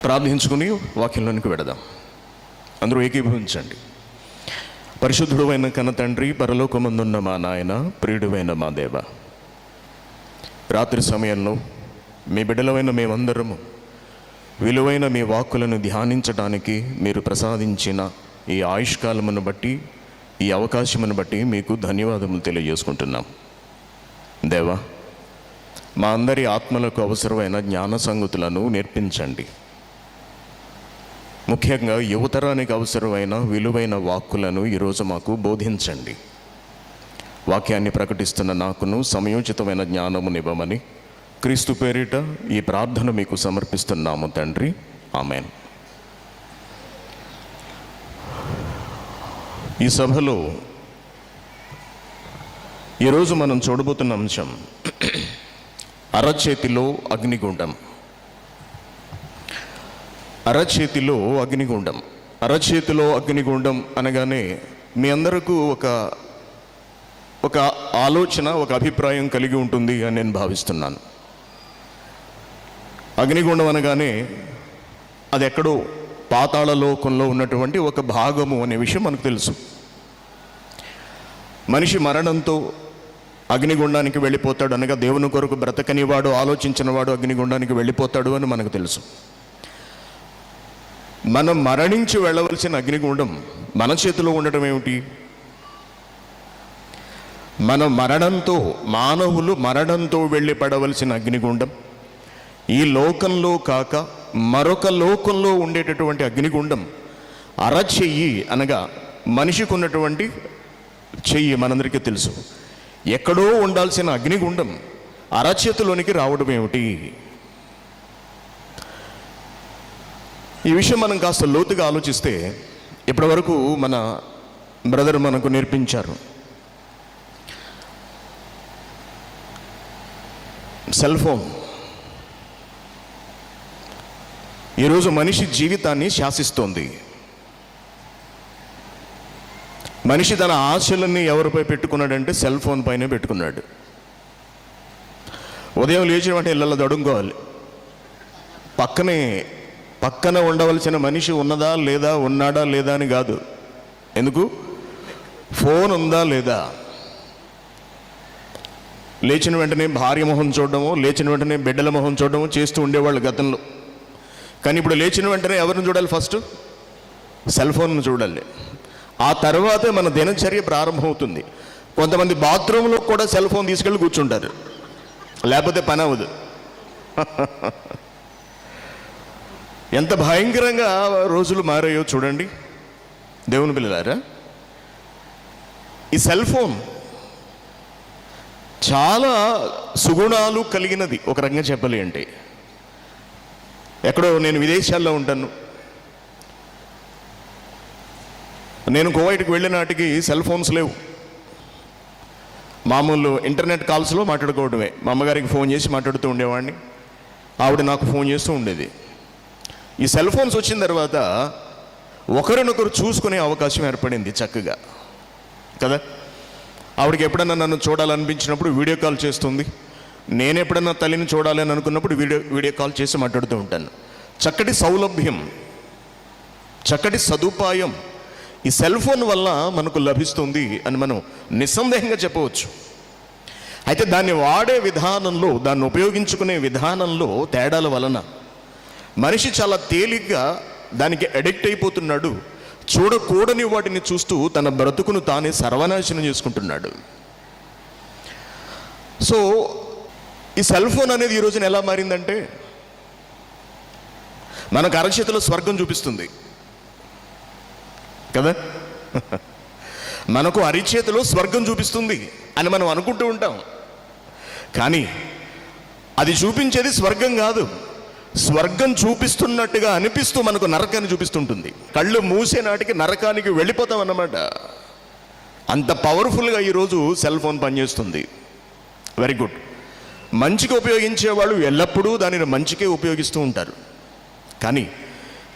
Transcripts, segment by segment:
ప్రార్థించుకుని వాక్యంలోనికి వెడదాం. అందరూ ఏకీభవించండి. పరిశుద్ధుడు అయిన కన్న తండ్రి, పరలోకమందున్న మా నాయన, ప్రియుడువైన మా దేవ, రాత్రి సమయంలో మీ బిడ్డలమైన మేమందరము విలువైన మీ వాక్కులను ధ్యానించడానికి మీరు ప్రసాదించిన ఈ ఆయుష్కాలమును బట్టి, ఈ అవకాశమును బట్టి మీకు ధన్యవాదములు తెలియజేసుకుంటున్నాం. దేవా, మా అందరి ఆత్మలకు అవసరమైన జ్ఞాన సంగతులను నేర్పించండి. ముఖ్యంగా యువతరానికి అవసరమైన విలువైన వాక్కులను ఈరోజు మాకు బోధించండి. వాక్యాన్ని ప్రకటిస్తున్న నాకును సమయోచితమైన జ్ఞానమునివ్వమని క్రీస్తు పేరిట ఈ ప్రార్థన మీకు సమర్పిస్తున్నాము తండ్రి. ఆమేన్. ఈ సభలో ఈరోజు మనం చూడబోతున్న అంశం అరచేతిలో అగ్నిగుండం. అరచేతిలో అగ్నిగుండం. అరచేతిలో అగ్నిగుండం అనగానే మీ అందరికీ ఒక ఆలోచన, ఒక అభిప్రాయం కలిగి ఉంటుంది అని నేను భావిస్తున్నాను. అగ్నిగుండం అనగానే అది ఎక్కడో పాతాళ లోకంలో ఉన్నటువంటి ఒక భాగము అనే విషయం మనకు తెలుసు. మనిషి మరణంతో అగ్నిగుండానికి వెళ్ళిపోతాడు అనగా దేవుని కొరకు బ్రతకనివాడు, ఆలోచించినవాడు అగ్నిగుండానికి వెళ్ళిపోతాడు అని మనకు తెలుసు. మనం మరణించి వెళ్ళవలసిన అగ్నిగుండం మన చేతిలో ఉండటం ఏమిటి? మన మరణంతో, మానవులు మరణంతో వెళ్ళి పడవలసిన అగ్నిగుండం ఈ లోకంలో కాక మరొక లోకంలో ఉండేటటువంటి అగ్నిగుండం అరచెయ్యి అనగా మనిషికి ఉన్నటువంటి చెయ్యి మనందరికీ తెలుసు. ఎక్కడో ఉండాల్సిన అగ్నిగుండం అరచేతిలోనికి రావడం ఏమిటి? ఈ విషయం మనం కాస్త లోతుగా ఆలోచిస్తే, ఇప్పటి వరకు మన బ్రదర్ మనకు నేర్పించారు, సెల్ ఫోన్ ఈరోజు మనిషి జీవితాన్ని శాసిస్తోంది. మనిషి తన ఆశలన్నీ ఎవరిపై పెట్టుకున్నాడంటే సెల్ ఫోన్ పైనే పెట్టుకున్నాడు. ఉదయం లేచిన వెంటనే ఇళ్ళల్లో దడుంకోవాలి. పక్కన ఉండవలసిన మనిషి ఉన్నదా లేదా, ఉన్నాడా లేదా అని కాదు. ఎందుకు? ఫోన్ ఉందా లేదా. లేచిన వెంటనే భార్య మొహం చూడడము, లేచిన వెంటనే బిడ్డల మొహం చూడడము చేస్తూ ఉండేవాళ్ళు గతంలో. కానీ ఇప్పుడు లేచిన వెంటనే ఎవరిని చూడాలి? ఫస్ట్ సెల్ ఫోన్ను చూడాలి. ఆ తర్వాతే మన దినచర్య ప్రారంభమవుతుంది. కొంతమంది బాత్రూంలో కూడా సెల్ ఫోన్ తీసుకెళ్ళి కూర్చుంటారు, లేకపోతే పని అవ్వదు. ఎంత భయంకరంగా రోజులు మారాయో చూడండి దేవుని పిల్లలారా. ఈ సెల్ ఫోన్ చాలా సుగుణాలు కలిగినది ఒక రకంగా చెప్పాలి అంటే. ఎక్కడో నేను విదేశాల్లో ఉంటాను. నేను కువైట్కి వెళ్ళిన నాటికి సెల్ ఫోన్స్ లేవు. మామూలు ఇంటర్నెట్ కాల్స్లో మాట్లాడుకోవడమే. మా అమ్మగారికి ఫోన్ చేసి మాట్లాడుతూ ఉండేవాడిని, ఆవిడ నాకు ఫోన్ చేస్తూ ఉండేది. ఈ సెల్ ఫోన్స్ వచ్చిన తర్వాత ఒకరినొకరు చూసుకునే అవకాశం ఏర్పడింది చక్కగా కదా. ఆవిడకి ఎప్పుడన్నా నన్ను చూడాలనిపించినప్పుడు వీడియో కాల్ చేస్తుంది. నేను ఎప్పుడన్నా తల్లిని చూడాలి అని అనుకున్నప్పుడు వీడియో కాల్ చేసి మాట్లాడుతూ ఉంటాను. చక్కటి సౌలభ్యం, చక్కటి సదుపాయం ఈ సెల్ ఫోన్ వల్ల మనకు లభిస్తుంది అని మనం నిస్సందేహంగా చెప్పవచ్చు. అయితే దాన్ని వాడే విధానంలో, దాన్ని ఉపయోగించుకునే విధానంలో తేడాల వలన మనిషి చాలా తేలిగ్గా దానికి అడిక్ట్ అయిపోతున్నాడు. చూడకూడని వాటిని చూస్తూ తన బ్రతుకును తానే సర్వనాశనం చేసుకుంటున్నాడు. సో ఈ సెల్ ఫోన్ అనేది ఈ రోజున ఎలా మారిందంటే, మనకు అరచేతిలో స్వర్గం చూపిస్తుంది కదా. మనకు అరిచేతిలో స్వర్గం చూపిస్తుంది అని మనం అనుకుంటూ ఉంటాం. కానీ అది చూపించేది స్వర్గం కాదు. స్వర్గం చూపిస్తున్నట్టుగా అనిపిస్తూ మనకు నరకాన్ని చూపిస్తుంటుంది. కళ్ళు మూసే నాటికి నరకానికి వెళ్ళిపోతాం అన్నమాట. అంత పవర్ఫుల్గా ఈరోజు సెల్ ఫోన్ పనిచేస్తుంది. Very good. మంచికి ఉపయోగించే వాళ్ళు ఎల్లప్పుడూ దానిని మంచికే ఉపయోగిస్తూ ఉంటారు. కానీ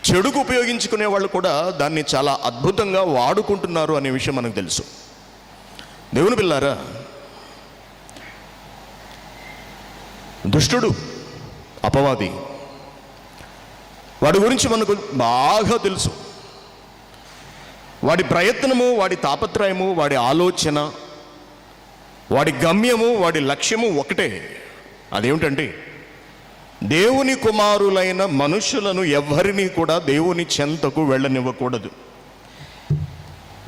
చెడుకు ఉపయోగించుకునే వాళ్ళు కూడా దాన్ని చాలా అద్భుతంగా వాడుకుంటున్నారు అనే విషయం మనకు తెలుసు. దేవుని పిల్లారా, దుష్టుడు, అపవాది వాడి గురించి మనకు బాగా తెలుసు. వాడి ప్రయత్నము, వాడి తాపత్రయము, వాడి ఆలోచన, వాడి గమ్యము, వాడి లక్ష్యము ఒకటే. అదేమిటంటే దేవుని కుమారులైన మనుషులను ఎవ్వరినీ కూడా దేవుని చెంతకు వెళ్ళనివ్వకూడదు.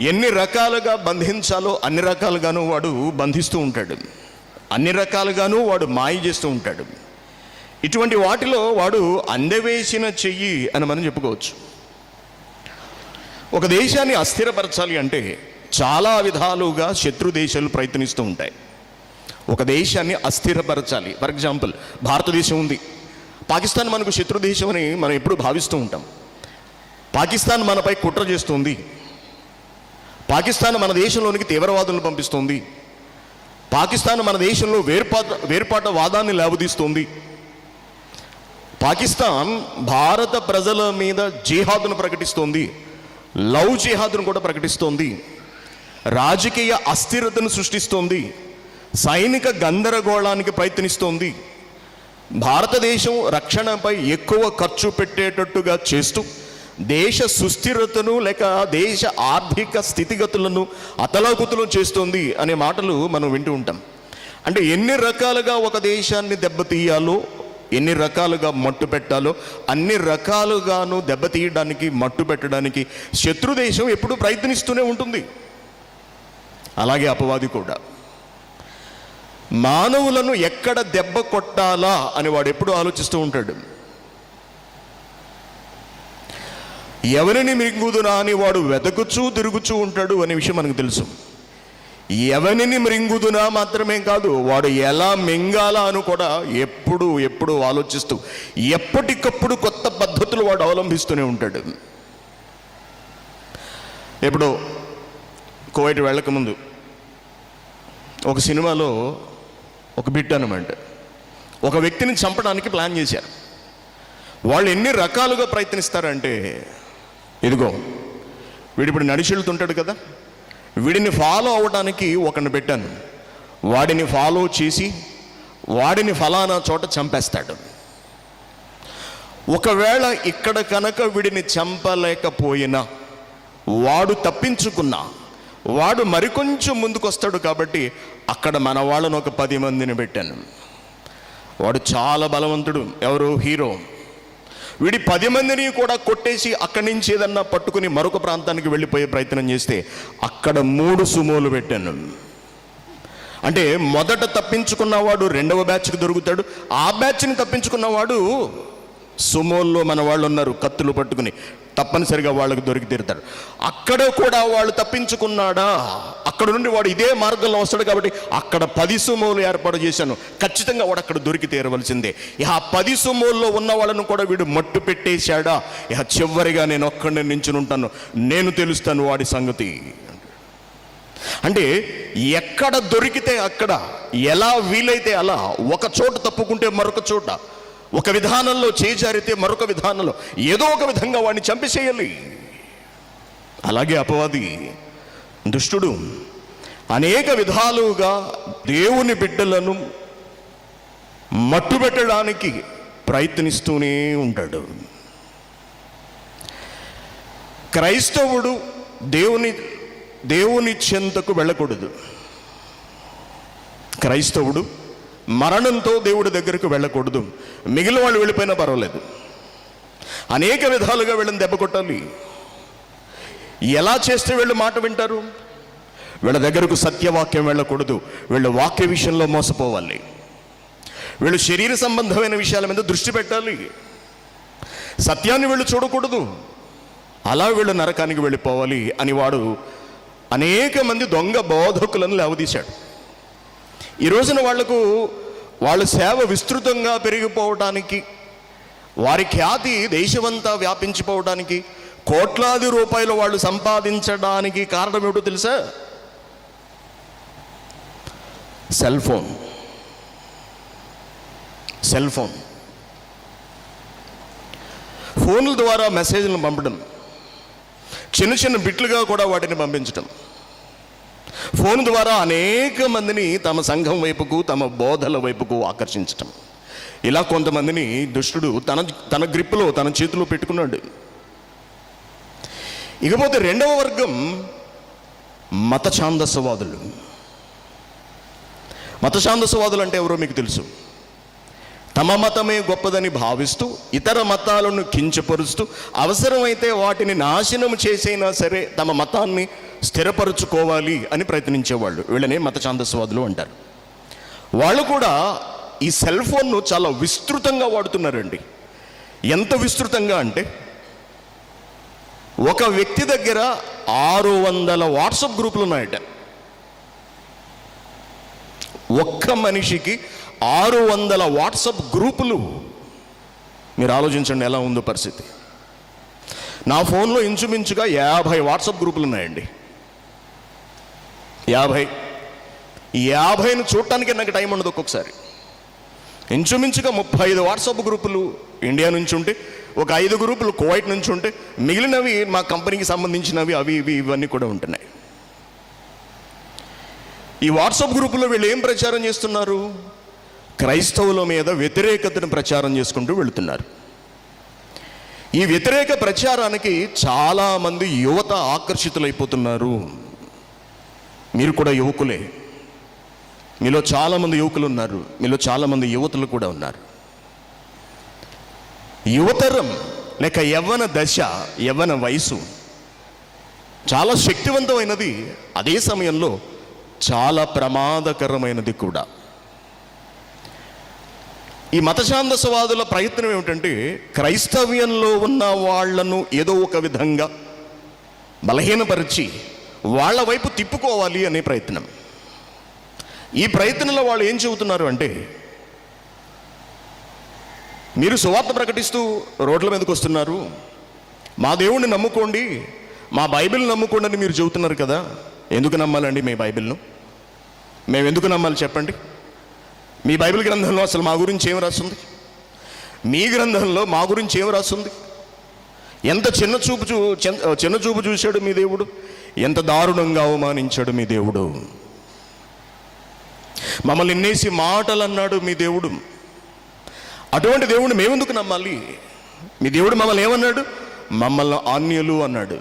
ఎన్ని రకాలుగా బంధించాలో అన్ని రకాలుగాను వాడు బంధిస్తూ ఉంటాడు, అన్ని రకాలుగాను వాడు మాయ చేస్తూ ఉంటాడు. ఇటువంటి వాటిలో వాడు అందవేసిన చెయ్యి అని మనం చెప్పుకోవచ్చు. ఒక దేశాన్ని అస్థిరపరచాలి అంటే చాలా విధాలుగా శత్రు దేశాలు ప్రయత్నిస్తూ ఉంటాయి. ఒక దేశాన్ని అస్థిరపరచాలి. ఫర్ ఎగ్జాంపుల్, భారతదేశం ఉంది, పాకిస్తాన్ మనకు శత్రు దేశం అని మనం ఎప్పుడు భావిస్తూ ఉంటాం. పాకిస్తాన్ మనపై కుట్ర చేస్తుంది, పాకిస్తాన్ మన దేశంలోనికి తీవ్రవాదులను పంపిస్తుంది, పాకిస్తాన్ మన దేశంలో వేర్పాటు వాదాన్ని లేవదీస్తుంది. పాకిస్తాన్ భారత ప్రజల మీద జిహాద్ను ప్రకటిస్తోంది, లవ్ జిహాద్ను కూడా ప్రకటిస్తోంది, రాజకీయ అస్థిరతను సృష్టిస్తోంది, సైనిక గందరగోళానికి ప్రయత్నిస్తోంది, భారతదేశం రక్షణపై ఎక్కువ ఖర్చు పెట్టేటట్టుగా చేస్తూ దేశ సుస్థిరతను లేక దేశ ఆర్థిక స్థితిగతులను అతలాకుతలం చేస్తోంది అనే మాటలు మనం వింటూ ఉంటాం. అంటే ఎన్ని రకాలుగా ఒక దేశాన్ని దెబ్బతీయాలో, ఎన్ని రకాలుగా మట్టు పెట్టాలో అన్ని రకాలుగాను దెబ్బతీయడానికి, మట్టు పెట్టడానికి శత్రు దేశం ఎప్పుడూ ప్రయత్నిస్తూనే ఉంటుంది. అలాగే అపవాది కూడా మానవులను ఎక్కడ దెబ్బ కొట్టాలా అని వాడు ఎప్పుడూ ఆలోచిస్తూ ఉంటాడు. ఎవరిని మృంగుదునా అని వాడు వెతకుచూ తిరుగుచూ ఉంటాడు అనే విషయం మనకు తెలుసు. ఎవరిని మృంగుదునా మాత్రమే కాదు, వాడు ఎలా మింగాలా అని కూడా ఎప్పుడు ఆలోచిస్తూ ఎప్పటికప్పుడు కొత్త పద్ధతులు వాడు అవలంబిస్తూనే ఉంటాడు. ఎప్పుడో కువైట్ వెళ్ళకముందు ఒక సినిమాలో ఒక బిట్ అనమాట, ఒక వ్యక్తిని చంపడానికి ప్లాన్ చేశారు. వాళ్ళు ఎన్ని రకాలుగా ప్రయత్నిస్తారంటే, ఇదిగో వీడిప్పుడు నడిచి వెళ్తుంటాడు కదా, వీడిని ఫాలో అవ్వడానికి ఒకరిని పెట్టాను, వాడిని ఫాలో చేసి వాడిని ఫలానా చోట చంపేస్తాడు. ఒకవేళ ఇక్కడ కనుక వీడిని చంపలేకపోయినా, వాడు తప్పించుకున్నా, వాడు మరికొంచెం ముందుకు వస్తాడు కాబట్టి అక్కడ మన వాళ్ళను ఒక 10 మందిని పెట్టాను. వాడు చాలా బలవంతుడు, ఎవరు, హీరో. వీడి 10 మందిని కూడా కొట్టేసి అక్కడి నుంచి ఏదన్నా పట్టుకుని మరొక ప్రాంతానికి వెళ్ళిపోయే ప్రయత్నం చేస్తే అక్కడ 3 సుమోలు పెట్టాను. అంటే మొదట తప్పించుకున్నవాడు రెండవ బ్యాచ్కి దొరుకుతాడు, ఆ బ్యాచ్ని తప్పించుకున్నవాడు సుమోల్లో మన వాళ్ళు ఉన్నారు కత్తులు పట్టుకుని, తప్పనిసరిగా వాళ్ళకి దొరికి తీరుతాడు. అక్కడ కూడా వాళ్ళు తప్పించుకున్నాడా, అక్కడ నుండి వాడు ఇదే మార్గంలో వస్తాడు కాబట్టి అక్కడ 10 సుమోలు ఏర్పాటు చేశాను, ఖచ్చితంగా వాడు అక్కడ దొరికి తీరవలసిందే. ఇక 10 సుమోల్లో ఉన్న వాళ్ళను కూడా వీడు మట్టు పెట్టేశాడా, ఇక చివరిగా నేను ఒక్కడిని నించునుంటాను, నేను తెలుస్తాను వాడి సంగతి. అంటే ఎక్కడ దొరికితే అక్కడ, ఎలా వీలైతే అలా, ఒక చోట తప్పుకుంటే మరొక చోట, ఒక విధానంలో చేజారితే మరొక విధానంలో ఏదో ఒక విధంగా వాడిని చంపేసేయాలి. అలాగే అపవాది, దుష్టుడు అనేక విధాలుగా దేవుని బిడ్డలను మట్టుబెట్టడానికి ప్రయత్నిస్తూనే ఉంటాడు. క్రైస్తవుడు దేవుని చెంతకు వెళ్ళకూడదు. క్రైస్తవుడు మరణంతో దేవుడి దగ్గరకు వెళ్ళకూడదు. మిగిలిన వాళ్ళు వెళ్ళిపోయినా పర్వాలేదు, అనేక విధాలుగా వీళ్ళని దెబ్బ కొట్టాలి. ఎలా చేస్తే వీళ్ళు మాట వింటారు? వీళ్ళ దగ్గరకు సత్యవాక్యం వెళ్ళకూడదు, వీళ్ళు వాక్య విషయంలో మోసపోవాలి, వీళ్ళు శరీర సంబంధమైన విషయాల మీద దృష్టి పెట్టాలి, సత్యాన్ని వీళ్ళు చూడకూడదు. అలా వీళ్ళు నరకానికి వెళ్ళిపోవాలి అని వాడు అనేక మంది దొంగ బోధకులను లేవదీశాడు. ఈ రోజున వాళ్ళ సేవ విస్తృతంగా పెరిగిపోవడానికి, వారి ఖ్యాతి దేశమంతా వ్యాపించిపోవడానికి, కోట్లాది రూపాయలు వాళ్ళు సంపాదించడానికి కారణం ఏమిటో తెలుసా? Cell phone. ఫోన్ల ద్వారా మెసేజ్లను పంపడం, చిన్న చిన్న బిట్లుగా కూడా వాటిని పంపించడం, ఫోన్ ద్వారా అనేక మందిని తమ సంఘం వైపుకు, తమ బోధల వైపుకు ఆకర్షించటం. ఇలా కొంతమందిని దుష్టుడు తన గ్రిప్పులో, తన చేతిలో పెట్టుకున్నాడు. ఇకపోతే రెండవ వర్గం మత ఛాందసవాదులు. మత ఛాందసవాదులు అంటే ఎవరో మీకు తెలుసు. తమ మతమే గొప్పదని భావిస్తూ ఇతర మతాలను కించపరుస్తూ అవసరమైతే వాటిని నాశనం చేసైనా సరే తమ మతాన్ని స్థిరపరుచుకోవాలి అని ప్రయత్నించేవాళ్ళు. వీళ్ళనే మత ఛాందసవాదులు అంటారు. వాళ్ళు కూడా ఈ సెల్ ఫోన్ను చాలా విస్తృతంగా వాడుతున్నారండి. ఎంత విస్తృతంగా అంటే ఒక వ్యక్తి దగ్గర 600 వాట్సాప్ గ్రూపులు ఉన్నాయట. ఒక్క మనిషికి 600 వాట్సాప్ గ్రూపులు. మీరు ఆలోచించండి ఎలా ఉందో పరిస్థితి. నా ఫోన్లో ఇంచుమించుగా 50 వాట్సాప్ గ్రూపులు ఉన్నాయండి. 50ను చూడటానికి నాకు టైం ఉండదు. ఒక్కొక్కసారి ఇంచుమించుగా 35 వాట్సాప్ గ్రూపులు ఇండియా నుంచి ఉంటే, ఒక 5 గ్రూపులు కువైట్ నుంచి ఉంటే, మిగిలినవి మా కంపెనీకి సంబంధించినవి అవి ఇవన్నీ కూడా ఉంటున్నాయి. ఈ వాట్సాప్ గ్రూపులో వీళ్ళు ఏం ప్రచారం చేస్తున్నారు? క్రైస్తవుల మీద వ్యతిరేకతను ప్రచారం చేసుకుంటూ వెళుతున్నారు. ఈ వ్యతిరేక ప్రచారానికి చాలామంది యువత ఆకర్షితులైపోతున్నారు. మీరు కూడా యువకులే. మీలో చాలామంది యువకులు ఉన్నారు, మీలో చాలామంది యువతులు కూడా ఉన్నారు. యువతరం లేక యవ్వన దశ, యవ్వన వయసు చాలా శక్తివంతమైనది, అదే సమయంలో చాలా ప్రమాదకరమైనది కూడా. ఈ మతఛాందసవాదుల ప్రయత్నం ఏమిటంటే క్రైస్తవ్యంలో ఉన్న వాళ్లను ఏదో ఒక విధంగా బలహీనపరిచి వాళ్ళ వైపు తిప్పుకోవాలి అనే ప్రయత్నం. ఈ ప్రయత్నంలో వాళ్ళు ఏం చెబుతున్నారు అంటే, మీరు సువార్త ప్రకటిస్తూ రోడ్ల మీదకి వస్తున్నారు, మా దేవుణ్ణి నమ్ముకోండి, మా బైబిల్ నమ్ముకోండి అని మీరు చెబుతున్నారు కదా. ఎందుకు నమ్మాలండి మీ బైబిల్ను? మేము ఎందుకు నమ్మాలి చెప్పండి? మీ బైబిల్ గ్రంథంలో అసలు మా గురించి ఏం రాస్తుంది? మీ గ్రంథంలో మా గురించి ఏం రాస్తుంది? ఎంత చిన్న చూపు చూశాడు మీ దేవుడు, ఎంత దారుణంగా అవమానించాడు మీ దేవుడు, మమ్మల్ని ఎన్నేసి మాటలు అన్నాడు మీ దేవుడు. అటువంటి దేవుడిని మేమెందుకు నమ్మాలి? మీ దేవుడు మమ్మల్ని ఏమన్నాడు? మమ్మల్ని అన్యులు అన్నాడు.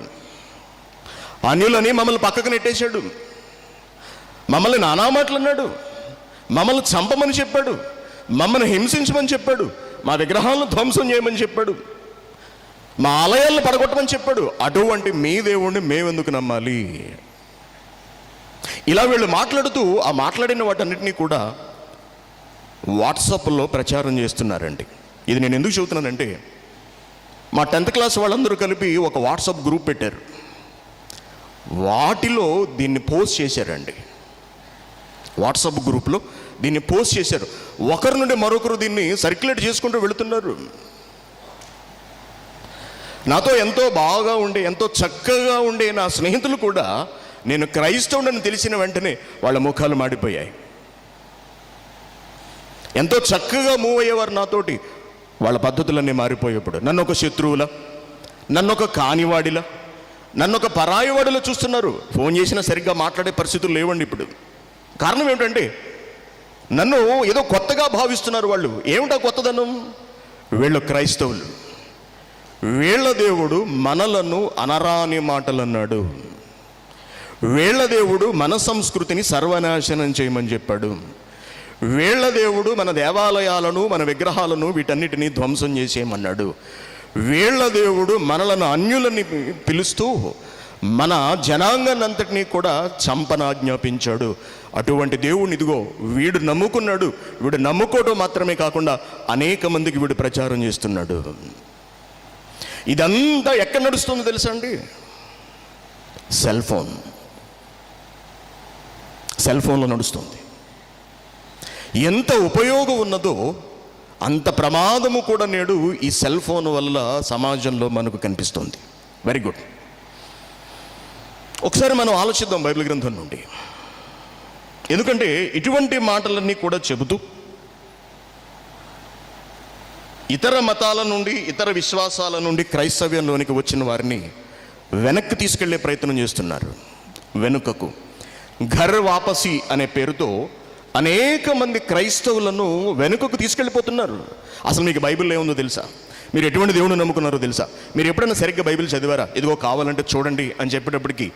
అన్యులని మమ్మల్ని పక్కకు నెట్టేశాడు. మమ్మల్ని నానా మాటలు అన్నాడు. మమ్మల్ని చంపమని చెప్పాడు, మమ్మల్ని హింసించమని చెప్పాడు, మా విగ్రహాలను ధ్వంసం చేయమని చెప్పాడు, మా ఆలయాలను పడగొట్టమని చెప్పాడు. అటువంటి మీ దేవుణ్ణి మేమెందుకు నమ్మాలి? ఇలా వీళ్ళు మాట్లాడుతూ ఆ మాట్లాడిన వాటన్నిటినీ కూడా వాట్సాప్లో ప్రచారం చేస్తున్నారండి. ఇది నేను ఎందుకు చెబుతున్నానంటే, మా 10th క్లాస్ వాళ్ళందరూ కలిపి ఒక వాట్సాప్ గ్రూప్ పెట్టారు. వాటిలో దీన్ని పోస్ట్ చేశారండి. వాట్సాప్ గ్రూప్లో దీన్ని పోస్ట్ చేశారు. ఒకరి నుండి మరొకరు దీన్ని సర్క్యులేట్ చేసుకుంటూ వెళుతున్నారు. నాతో ఎంతో బాగా ఉండే, ఎంతో చక్కగా ఉండే నా స్నేహితులు కూడా నేను క్రైస్తవుడని తెలిసిన వెంటనే వాళ్ళ ముఖాలు మాడిపోయాయి. ఎంతో చక్కగా మూవ్ అయ్యేవారు నాతోటి, వాళ్ళ పద్ధతులన్నీ మారిపోయేప్పుడు నన్ను ఒక శత్రువులా, నన్ను ఒక కానివాడిలా, నన్ను ఒక పరాయివాడిలో చూస్తున్నారు. ఫోన్ చేసినా సరిగ్గా మాట్లాడే పరిస్థితులు లేవండి ఇప్పుడు. కారణం ఏమిటంటే నన్ను ఏదో కొత్తగా భావిస్తున్నారు వాళ్ళు. ఏమిటా కొత్తదనం? వీళ్ళు క్రైస్తవులు, వీళ్ళ దేవుడు మనలను అనరాని మాటలు అన్నాడు, వీళ్ళ దేవుడు మన సంస్కృతిని సర్వనాశనం చేయమని చెప్పాడు, వీళ్ళ దేవుడు మన దేవాలయాలను, మన విగ్రహాలను, వీటన్నిటినీ ధ్వంసం చేసేయమన్నాడు, వీళ్ళ దేవుడు మనలను అన్యులని పిలుస్తూ మన జనాంగాన్నంతటినీ కూడా చంపనాజ్ఞాపించాడు. అటువంటి దేవుడిని ఇదిగో వీడు నమ్ముకున్నాడు. వీడు నమ్ముకోవడం మాత్రమే కాకుండా అనేక మందికి వీడు ప్రచారం చేస్తున్నాడు. ఇదంతా ఎక్కడ నడుస్తుందో తెలుసా అండి? సెల్ ఫోన్లో నడుస్తుంది. ఎంత ఉపయోగం ఉన్నదో అంత ప్రమాదము కూడా నేడు ఈ సెల్ ఫోన్ వల్ల సమాజంలో మనకు కనిపిస్తుంది. Very good. ఒకసారి మనం ఆలోచిద్దాం బైబిల్ గ్రంథం నుండి. ఎందుకంటే ఇటువంటి మాటలన్నీ కూడా చెబుతూ ఇతర మతాల నుండి, ఇతర విశ్వాసాల నుండి క్రైస్తవ్యంలోనికి వచ్చిన వారిని వెనక్కి తీసుకెళ్లే ప్రయత్నం చేస్తున్నారు. వెనుకకు ఘర్ వాపసి అనే పేరుతో అనేక మంది క్రైస్తవులను వెనుకకు తీసుకెళ్ళిపోతున్నారు. అసలు మీకు బైబిల్లో ఏముందో తెలుసా? మీరు ఎటువంటి దేవుడు నమ్ముకున్నారో తెలుసా? మీరు ఎప్పుడైనా సరిగ్గా బైబిల్ చదివారా? ఇదిగో కావాలంటే చూడండి అని చెప్పేటప్పటికి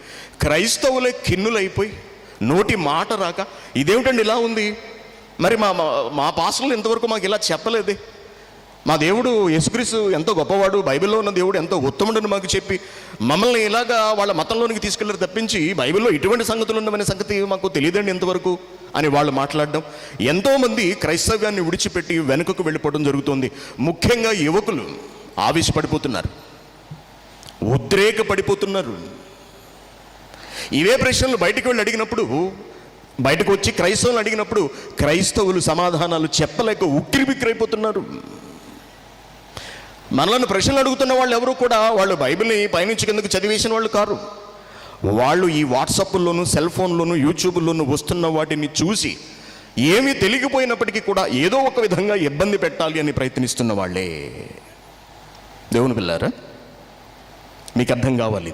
క్రైస్తవులే కిన్నులైపోయి నోటి మాట రాక, ఇదేమిటండి ఇలా ఉంది, మరి మా పాస్టర్లు ఇంతవరకు మాకు ఇలా చెప్పలేదే, మా దేవుడు యేసుక్రీస్తు ఎంతో గొప్పవాడు, బైబిల్లో ఉన్న దేవుడు ఎంతో ఉత్తముడని మాకు చెప్పి మమ్మల్ని ఇలాగా వాళ్ళ మతంలోనికి తీసుకెళ్లారు తప్పించి బైబిల్లో ఇటువంటి సంగతులు ఉన్నవనే సంగతి మాకు తెలియదండి ఇంతవరకు అని వాళ్ళు మాట్లాడడం. ఎంతోమంది క్రైస్తవ్యాన్ని విడిచిపెట్టి వెనుకకు వెళ్ళిపోవడం జరుగుతుంది. ముఖ్యంగా యువకులు ఆవేశపడిపోతున్నారు, ఉద్రేకపడిపోతున్నారు. ఇవే ప్రశ్నలు బయటకు వెళ్ళి అడిగినప్పుడు, బయటకు వచ్చి క్రైస్తవులు అడిగినప్పుడు క్రైస్తవులు సమాధానాలు చెప్పలేక ఉక్కిరిబిక్కిరైపోతున్నారు. మనలను ప్రశ్నలు అడుగుతున్న వాళ్ళు ఎవరు కూడా వాళ్ళు బైబిల్ని పైనుంచి కిందకు చదివేసిన వాళ్ళు కారు. వాళ్ళు ఈ వాట్సాప్లోను, సెల్ ఫోన్లోను, యూట్యూబ్లోను వస్తున్న వాటిని చూసి ఏమీ తెలియకపోయినప్పటికీ కూడా ఏదో ఒక విధంగా ఇబ్బంది పెట్టాలి అని ప్రయత్నిస్తున్న వాళ్ళే. దేవుని పిల్లారా, మీకు అర్థం కావాలి,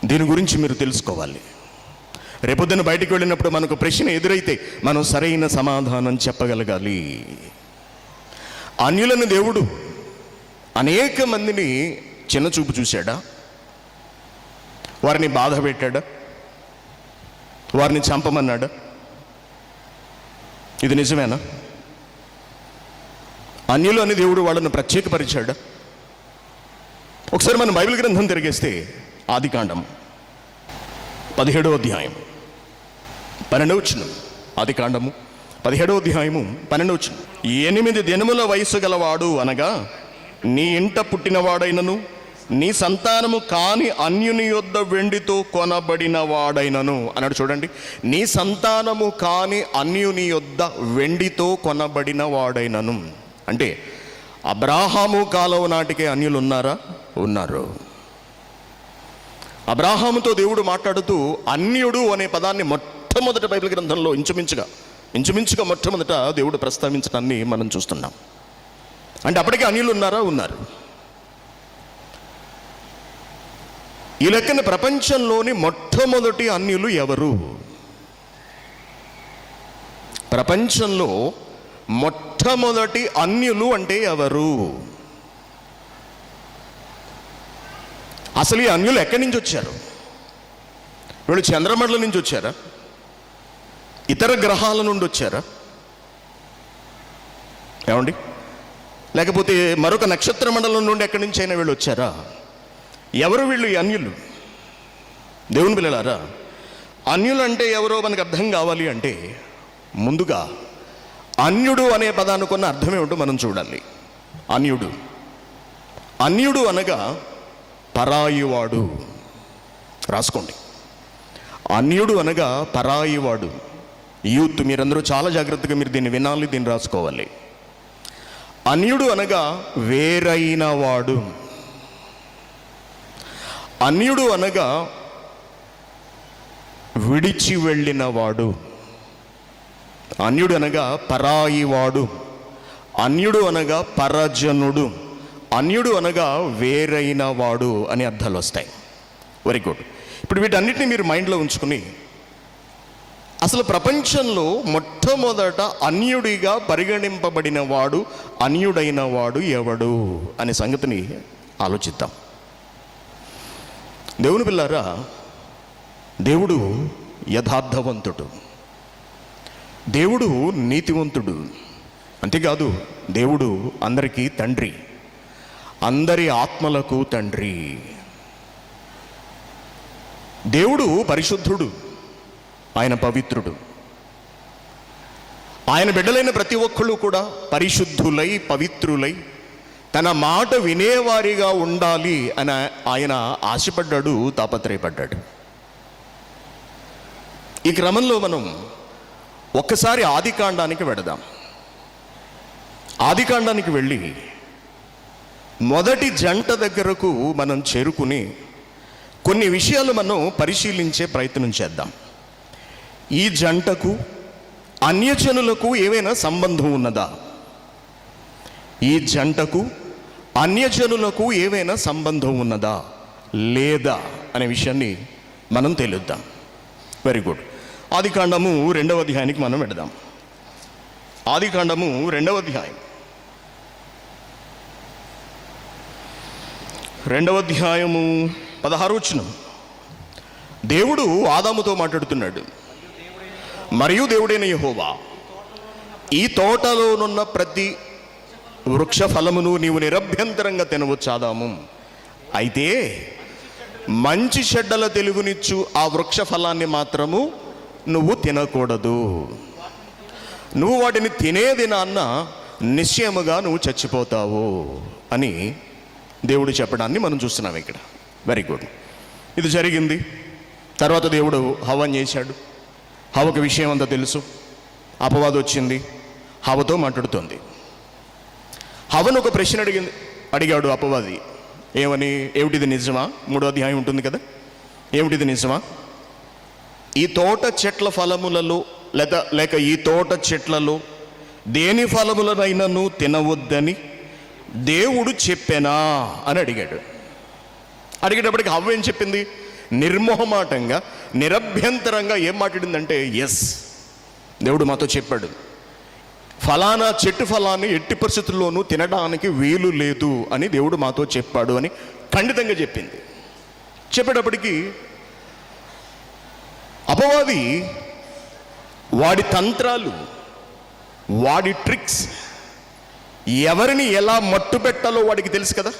దీని గురించి మీరు తెలుసుకోవాలి. రేపొద్దున బయటికి వెళ్ళినప్పుడు మనకు ప్రశ్న ఎదురైతే మనం సరైన సమాధానం చెప్పగలగాలి. అన్యులను దేవుడు అనేక మందిని చిన్నచూపు చూశాడా? వారిని బాధ పెట్టాడా? వారిని చంపమన్నాడా? ఇది నిజమేనా? అన్యులు అని దేవుడు వాళ్ళను ప్రత్యేకపరిచాడా? ఒకసారి మనం బైబిల్ గ్రంథం తిరిగేస్తే ఆదికాండం 17వ అధ్యాయం 12వ వచనం. ఆదికాండము 17వ అధ్యాయము 12వ వచనం. 8 దినముల వయసు గలవాడు అనగా నీ ఇంట పుట్టినవాడైనను నీ సంతానము కాని అన్యుని యొద్ద వెండితో కొనబడిన వాడైనను అన్నాడు. చూడండి, నీ సంతానము కాని అన్యుని యొద్ద వెండితో కొనబడిన వాడైనను అంటే అబ్రాహాము కాలం నాటికే అన్యులు ఉన్నారా? ఉన్నారు. అబ్రాహాముతో దేవుడు మాట్లాడుతూ అన్యుడు అనే పదాన్ని మొట్టమొదటి బైబిల్ గ్రంథంలో ఇంచుమించుగా మొట్టమొదట దేవుడు ప్రస్తావించడాన్ని మనం చూస్తున్నాం. అంటే అప్పటికే అన్యులు ఉన్నారా? ఉన్నారు. ఈ లెక్కన ప్రపంచంలోని మొట్టమొదటి అన్యులు ఎవరు? ప్రపంచంలో మొట్టమొదటి అన్యులు అంటే ఎవరు? అసలు ఈ అన్యులు ఎక్కడి నుంచి వచ్చారు? వీళ్ళు చంద్రమండలం నుంచి వచ్చారా? ఇతర గ్రహాల నుండి వచ్చారా? ఏమండి? లేకపోతే మరొక నక్షత్ర మండలం నుండి ఎక్కడి నుంచి అయినా వీళ్ళు వచ్చారా? ఎవరు వీళ్ళు ఈ అన్యులు? దేవుని పిల్లలారా, అన్యులు అంటే ఎవరో మనకు అర్థం కావాలి అంటే ముందుగా అన్యుడు అనే పదానికి ఉన్న అర్థం ఏమిటో మనం చూడాలి. అన్యుడు అనగా పరాయివాడు. రాసుకోండి, అన్యుడు అనగా పరాయివాడు. యూత్ మీరందరూ చాలా జాగ్రత్తగా మీరు దీన్ని వినాలి, దీన్ని రాసుకోవాలి. అన్యుడు అనగా వేరైన వాడు. అన్యుడు అనగా విడిచి వెళ్ళినవాడు. అన్యుడు అనగా పరాయివాడు. అన్యుడు అనగా పరజనుడు. అన్యుడు అనగా వేరైన వాడు అని అర్థాలు వస్తాయి. Very good. ఇప్పుడు వీటన్నిటిని మీరు మైండ్లో ఉంచుకుని అసలు ప్రపంచంలో మొట్టమొదట అన్యుడిగా పరిగణింపబడిన వాడు, అన్యుడైన వాడు ఎవడు అనే సంగతిని ఆలోచిద్దాం. దేవుని పిల్లారా, దేవుడు యథార్థవంతుడు, దేవుడు నీతివంతుడు. అంతేకాదు, దేవుడు అందరికీ తండ్రి, అందరి ఆత్మలకు తండ్రి. దేవుడు పరిశుద్ధుడు, ఆయన పవిత్రుడు. ఆయన బిడ్డలైన ప్రతి ఒక్కళ్ళు కూడా పరిశుద్ధులై పవిత్రులై తన మాట వినేవారిగా ఉండాలి అని ఆయన ఆశపడ్డాడు, తాపత్రయపడ్డాడు. ఈ క్రమంలో మనం ఒక్కసారి ఆదికాండానికి వెడదాం. ఆదికాండానికి వెళ్ళి మొదటి జంట దగ్గరకు మనం చేరుకుని కొన్ని విషయాలు మనం పరిశీలించే ప్రయత్నం చేద్దాం. ఈ జంటకు అన్యజనులకు ఏమైనా సంబంధం ఉన్నదా? ఈ జంటకు అన్యజనులకు ఏమైనా సంబంధం ఉన్నదా లేదా అనే విషయాన్ని మనం తెలుద్దాం. Very good. ఆదికాండము 2వ అధ్యాయానికి మనం వెళదాం. ఆదికాండము 2వ అధ్యాయం 2వ అధ్యాయము 16వ వచనం. దేవుడు ఆదాముతో మాట్లాడుతున్నాడు. మరియు దేవుడైన యెహోవా, ఈ తోటలోనున్న ప్రతి వృక్ష ఫలమును నీవు నిరభ్యంతరంగా తినవచ్చు ఆదాము. అయితే మంచి చెడ్డల తెలుగునిచ్చు ఆ వృక్ష ఫలాన్ని మాత్రము నువ్వు తినకూడదు. నువ్వు వాటిని తినేదినాన్న నిశ్చయముగా నువ్వు చచ్చిపోతావు అని దేవుడు చెప్పడాన్ని మనం చూస్తున్నాం ఇక్కడ. Very good. ఇది జరిగింది. తర్వాత దేవుడు హవ్వని చేశాడు. హవ్వకు విషయం అంతా తెలుసు. అపవాదం వచ్చింది, హవ్వతో మాట్లాడుతోంది. హవ్వను ఒక ప్రశ్న అడిగాడు అపవాది. ఏమని? ఏమిటిది నిజమా? 3వ అధ్యాయం ఉంటుంది కదా. ఏమిటిది నిజమా? ఈ తోట చెట్ల ఫలములలో లేక ఈ తోట చెట్లలో దేని ఫలములనైనా తినవద్దని దేవుడు చెప్పానా అని అడిగాడు. అడిగేటప్పటికి హవ్వ ఏం చెప్పింది? నిర్మోహమాటంగా, నిరభ్యంతరంగా ఏం మాట్లాడిందంటే, ఎస్, దేవుడు మాతో చెప్పాడు, ఫలానా చెట్టు ఫలాన్ని ఎట్టి పరిస్థితుల్లోనూ తినడానికి వీలు లేదు అని దేవుడు మాతో చెప్పాడు అని ఖండితంగా చెప్పింది. చెప్పేటప్పటికి అపవాది వాడి తంత్రాలు, వాడి ట్రిక్స్, ఎవరిని ఎలా మట్టు పెట్టాలో వాడికి తెలుసు కదా.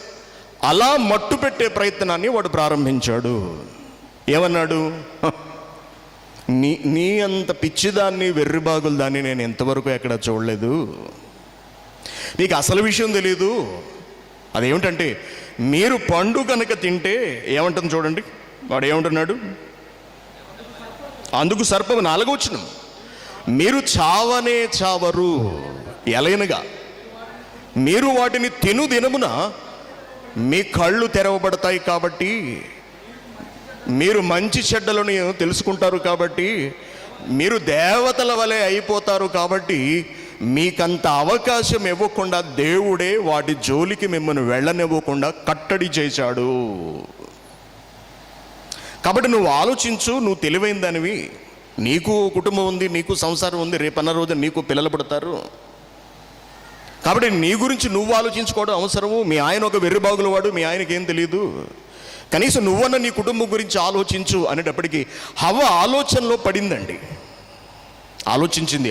అలా మట్టు పెట్టే ప్రయత్నాన్ని వాడు ప్రారంభించాడు. ఏమన్నాడు? నీ అంత పిచ్చిదాన్ని, వెర్రిబాగుల దాన్ని నేను ఎంతవరకు ఎక్కడ చూడలేదు. నీకు అసలు విషయం తెలీదు. అదేమిటంటే, మీరు పండు కనుక తింటే ఏమంటుంది చూడండి. వాడు ఏమంటున్నాడు? అందుకు సర్పము 4వ వచనం, మీరు చావనే చావరు, ఎలయనగా మీరు వాటిని తిను దినమున మీ కళ్ళు తెరవబడతాయి కాబట్టి, మీరు మంచి చెడ్డలను తెలుసుకుంటారు కాబట్టి, మీరు దేవతల వలె అయిపోతారు కాబట్టి, మీకంత అవకాశం ఇవ్వకుండా దేవుడే వాటి జోలికి మిమ్మల్ని వెళ్ళనివ్వకుండా కట్టడి చేశాడు. కాబట్టి నువ్వు ఆలోచించు, నువ్వు తెలివైన దానివి, నీకు కుటుంబం ఉంది, నీకు సంసారం ఉంది, రేపన్న రోజు నీకు పిల్లలు పుడతారు. కాబట్టి నీ గురించి నువ్వు ఆలోచించుకోవడం అవసరము. మీ ఆయన ఒక వెర్రిబాగుల వాడు, మీ ఆయనకి ఏం తెలియదు. కనీసం నువ్వన్న నీ కుటుంబం గురించి ఆలోచించు అనేటప్పటికీ హవ్వ ఆలోచనలో పడిందండి. ఆలోచించింది.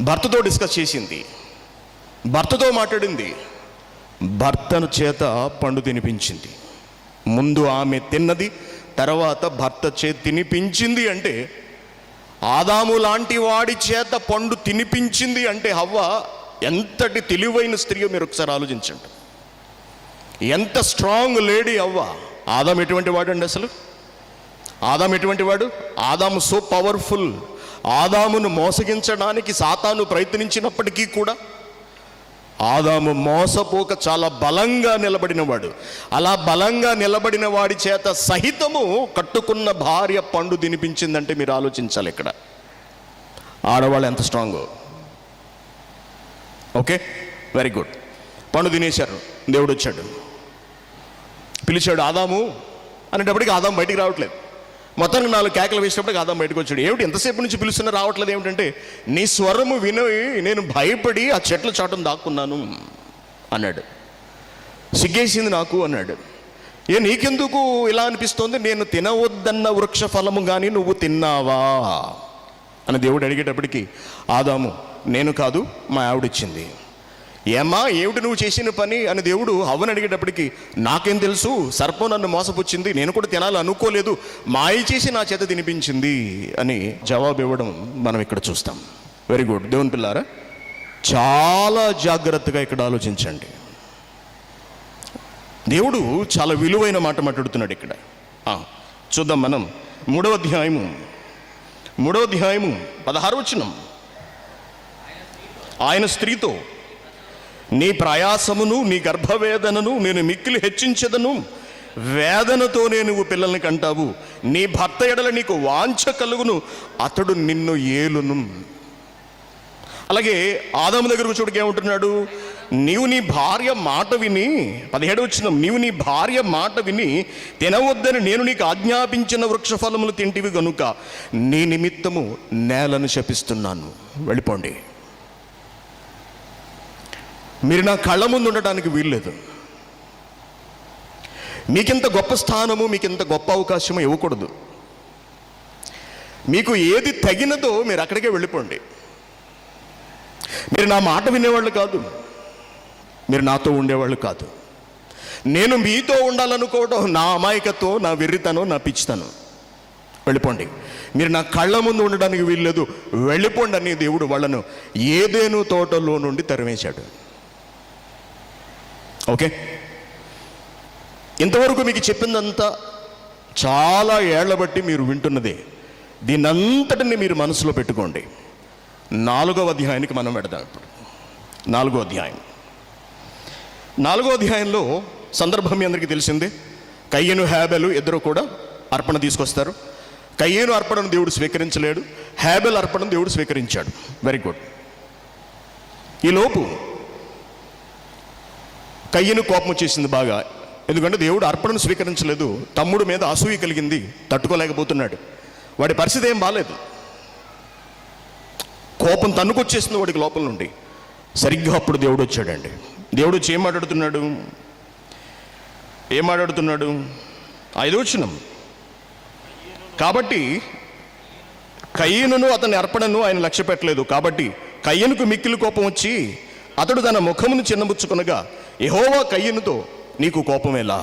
భర్తతో డిస్కస్ చేసింది, భర్తతో మాట్లాడింది, భర్తను చేత పండు తినిపించింది. ముందు ఆమె తిన్నది, తర్వాత భర్త చేతి తినిపించింది. అంటే ఆదాము లాంటి వాడి చేత పండు తినిపించింది అంటే హవ్వ ఎంతటి తెలివైన స్త్రీ మీరు ఒకసారి ఆలోచించండి. ఎంత స్ట్రాంగ్ లేడీ హవ్వ. ఆదాము ఎటువంటి వాడు అండి అసలు? ఆదాము ఎటువంటి వాడు? ఆదాము సో పవర్ఫుల్. ఆదామును మోసగించడానికి సాతాను ప్రయత్నించినప్పటికీ కూడా ఆదాము మోసపోక చాలా బలంగా నిలబడినవాడు. అలా బలంగా నిలబడిన వాడి చేత సహితము కట్టుకున్న భార్య పండు తినిపించిందంటే మీరు ఆలోచించాలి. ఇక్కడ ఆడవాళ్ళు ఎంత స్ట్రాంగో. Okay, very good. పండు తినేశారు. దేవుడు వచ్చాడు, పిలిచాడు ఆదాము అనేటప్పటికి ఆదాము బయటికి రావట్లేదు. మొత్తానికి 4 కేకలు వేసినప్పటికి ఆదాము బయటకు వచ్చాడు. ఏమిటి ఎంతసేపు నుంచి పిలుస్తున్నా రావట్లేదు? ఏమిటంటే, నీ స్వరము విని నేను భయపడి ఆ చెట్ల చాటును దాక్కున్నాను అన్నాడు. సిగ్గేసింది నాకు అన్నాడు. నీకెందుకు ఇలా అనిపిస్తోంది? నేను తినవద్దన్న వృక్ష ఫలము కానీ నువ్వు తిన్నావా అని దేవుడు అడిగేటప్పటికి ఆదాము, నేను కాదు, మా ఆవిడిచ్చింది. ఏమ్మా, ఏమిటి నువ్వు చేసిన పని అని దేవుడు హవ్వని అడిగేటప్పటికి, నాకేం తెలుసు, సర్పం నన్ను మోసపుచ్చింది, నేను కూడా తినాలి అనుకోలేదు, మాయ చేసి నా చేత తినిపించింది అని జవాబు ఇవ్వడం మనం ఇక్కడ చూస్తాం. Very good. దేవుని పిల్లారా, చాలా జాగ్రత్తగా ఇక్కడ ఆలోచించండి. దేవుడు చాలా విలువైన మాట మాట్లాడుతున్నాడు ఇక్కడ. చూద్దాం మనం 3వ అధ్యాయము 16వ వచనం. ఆయన స్త్రీతో, నీ ప్రయాసమును నీ గర్భవేదనను నేను మిక్కిలి హెచ్చించదను, వేదనతోనే నువ్వు పిల్లల్ని కంటావు, నీ భర్త ఎడల నీకు వాంఛ కలుగును, అతడు నిన్ను ఏలును. అలాగే ఆదాము దగ్గరకు చూడకి ఏమంటున్నాడు? నీవు నీ భార్య మాట విని, 17 వచనం, నీవు నీ భార్య మాట విని తినవద్దని నేను నీకు ఆజ్ఞాపించిన వృక్షఫలములు తింటివి గనుక నీ నిమిత్తము నేలను శపిస్తున్నాను. వెళ్ళిపోండి, మీరు నా కళ్ళ ముందు ఉండటానికి వీల్లేదు. మీకింత గొప్ప స్థానము, మీకింత గొప్ప అవకాశము ఇవ్వకూడదు. మీకు ఏది తగినదో మీరు అక్కడికే వెళ్ళిపోండి. మీరు నా మాట వినేవాళ్ళు కాదు, మీరు నాతో ఉండేవాళ్ళు కాదు. నేను మీతో ఉండాలనుకోవడం నా అమాయకత్వం, నా వెర్రితనం, నా పిచ్చితనం. వెళ్ళిపోండి, మీరు నా కళ్ళ ముందు ఉండడానికి వీల్లేదు, వెళ్ళిపోండి అని దేవుడు వాళ్ళను ఏదేను తోటలో నుండి తరిమేశాడు. ఓకే, ఇంతవరకు మీకు చెప్పిందంతా చాలా ఏళ్ల బట్టి మీరు వింటున్నదే. దీనంతటిని మీరు మనసులో పెట్టుకోండి. 4వ అధ్యాయానికి మనం పెడదాం. ఇప్పుడు 4వ అధ్యాయం. 4వ అధ్యాయంలో సందర్భం మీ అందరికీ తెలిసిందే. కయ్యను హేబెలు ఇద్దరు కూడా అర్పణ తీసుకొస్తారు. కయ్యను అర్పణను దేవుడు స్వీకరించలేడు, హేబెల్ అర్పణను దేవుడు స్వీకరించాడు. Very good. ఈలోపు కయ్యను కోపం వచ్చేసింది బాగా. ఎందుకంటే దేవుడు అర్పణను స్వీకరించలేదు, తమ్ముడు మీద అసూయ కలిగింది, తట్టుకోలేకపోతున్నాడు. వాడి పరిస్థితి ఏం బాలేదు, కోపం తన్నుకొచ్చేసింది వాడికి లోపల నుండి. సరిగ్గా అప్పుడు దేవుడు వచ్చాడండి. దేవుడు వచ్చి ఏం మాట్లాడుతున్నాడు? 5వ వచనం, కాబట్టి కయ్యనును అతని అర్పణను ఆయన లక్ష్య పెట్టలేదు. కాబట్టి కయ్యనుకు మిక్కిలి కోపం వచ్చి అతడు తన ముఖమును చిన్నబుచ్చుకొనగా యెహోవా కయ్యనుతో, నీకు కోపమేలా?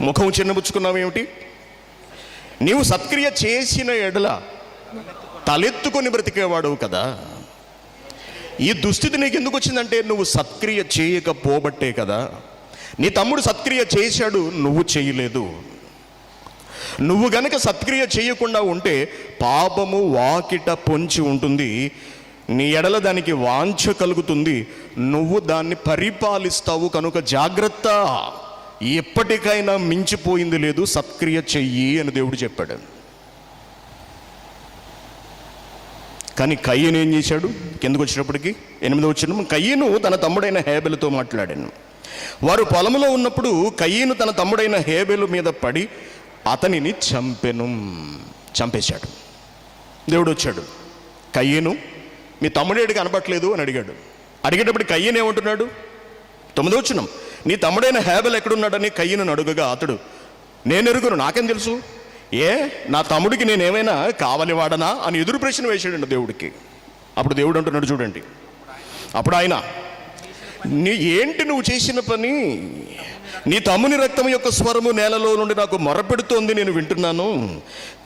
ముఖం చిన్నబుచ్చుకున్నావేమిటి? నీవు సత్క్రియ చేసిన ఎడల తలెత్తుకొని బ్రతికేవాడవు కదా. ఈ దుస్థితి నీకు ఎందుకు వచ్చిందంటే నువ్వు సత్క్రియ చేయకపోబట్టే కదా. నీ తమ్ముడు సత్క్రియ చేశాడు, నువ్వు చేయలేదు. నువ్వు గనక సత్క్రియ చేయకుండా ఉంటే పాపము వాకిట పొంచి ఉంటుంది, నీ ఎడల దానికి వాంఛ కలుగుతుంది, నువ్వు దాన్ని పరిపాలిస్తావు. కనుక జాగ్రత్త, ఎప్పటికైనా మించిపోయింది లేదు, సత్క్రియ చెయ్యి అని దేవుడు చెప్పాడు. కానీ కయ్యను ఏం చేశాడు? కిందకు వచ్చినప్పటికీ 8వ వచనం, కయ్యను తన తమ్ముడైన హేబెలుతో మాట్లాడాను. వారు పొలంలో ఉన్నప్పుడు కయ్యను తన తమ్ముడైన హేబెలు మీద పడి అతనిని చంపేశాడు. దేవుడు వచ్చాడు, కయ్యను మీ తమ్ముడేడు కనపట్లేదు అని అడిగాడు. అడిగేటప్పుడు కయ్యను ఏమంటున్నాడు? 9వ వచనం, నీ తమ్ముడైన హేబెల్ ఎక్కడున్నాడని కయ్యను అడుగగా అతడు, నేను ఎరుగును, నాకేం తెలుసు, నా తమ్ముడికి నేనేమైనా కావలి వాడనా అని ఎదురు ప్రశ్న వేసాడండి దేవుడికి. అప్పుడు దేవుడు అంటున్నాడు చూడండి, అప్పుడు ఆయన, ఏంటి నువ్వు చేసిన పని? నీ తమ్ముని రక్తం యొక్క స్వరము నేలలో నుండి నాకు మొరపెడుతోంది, నేను వింటున్నాను.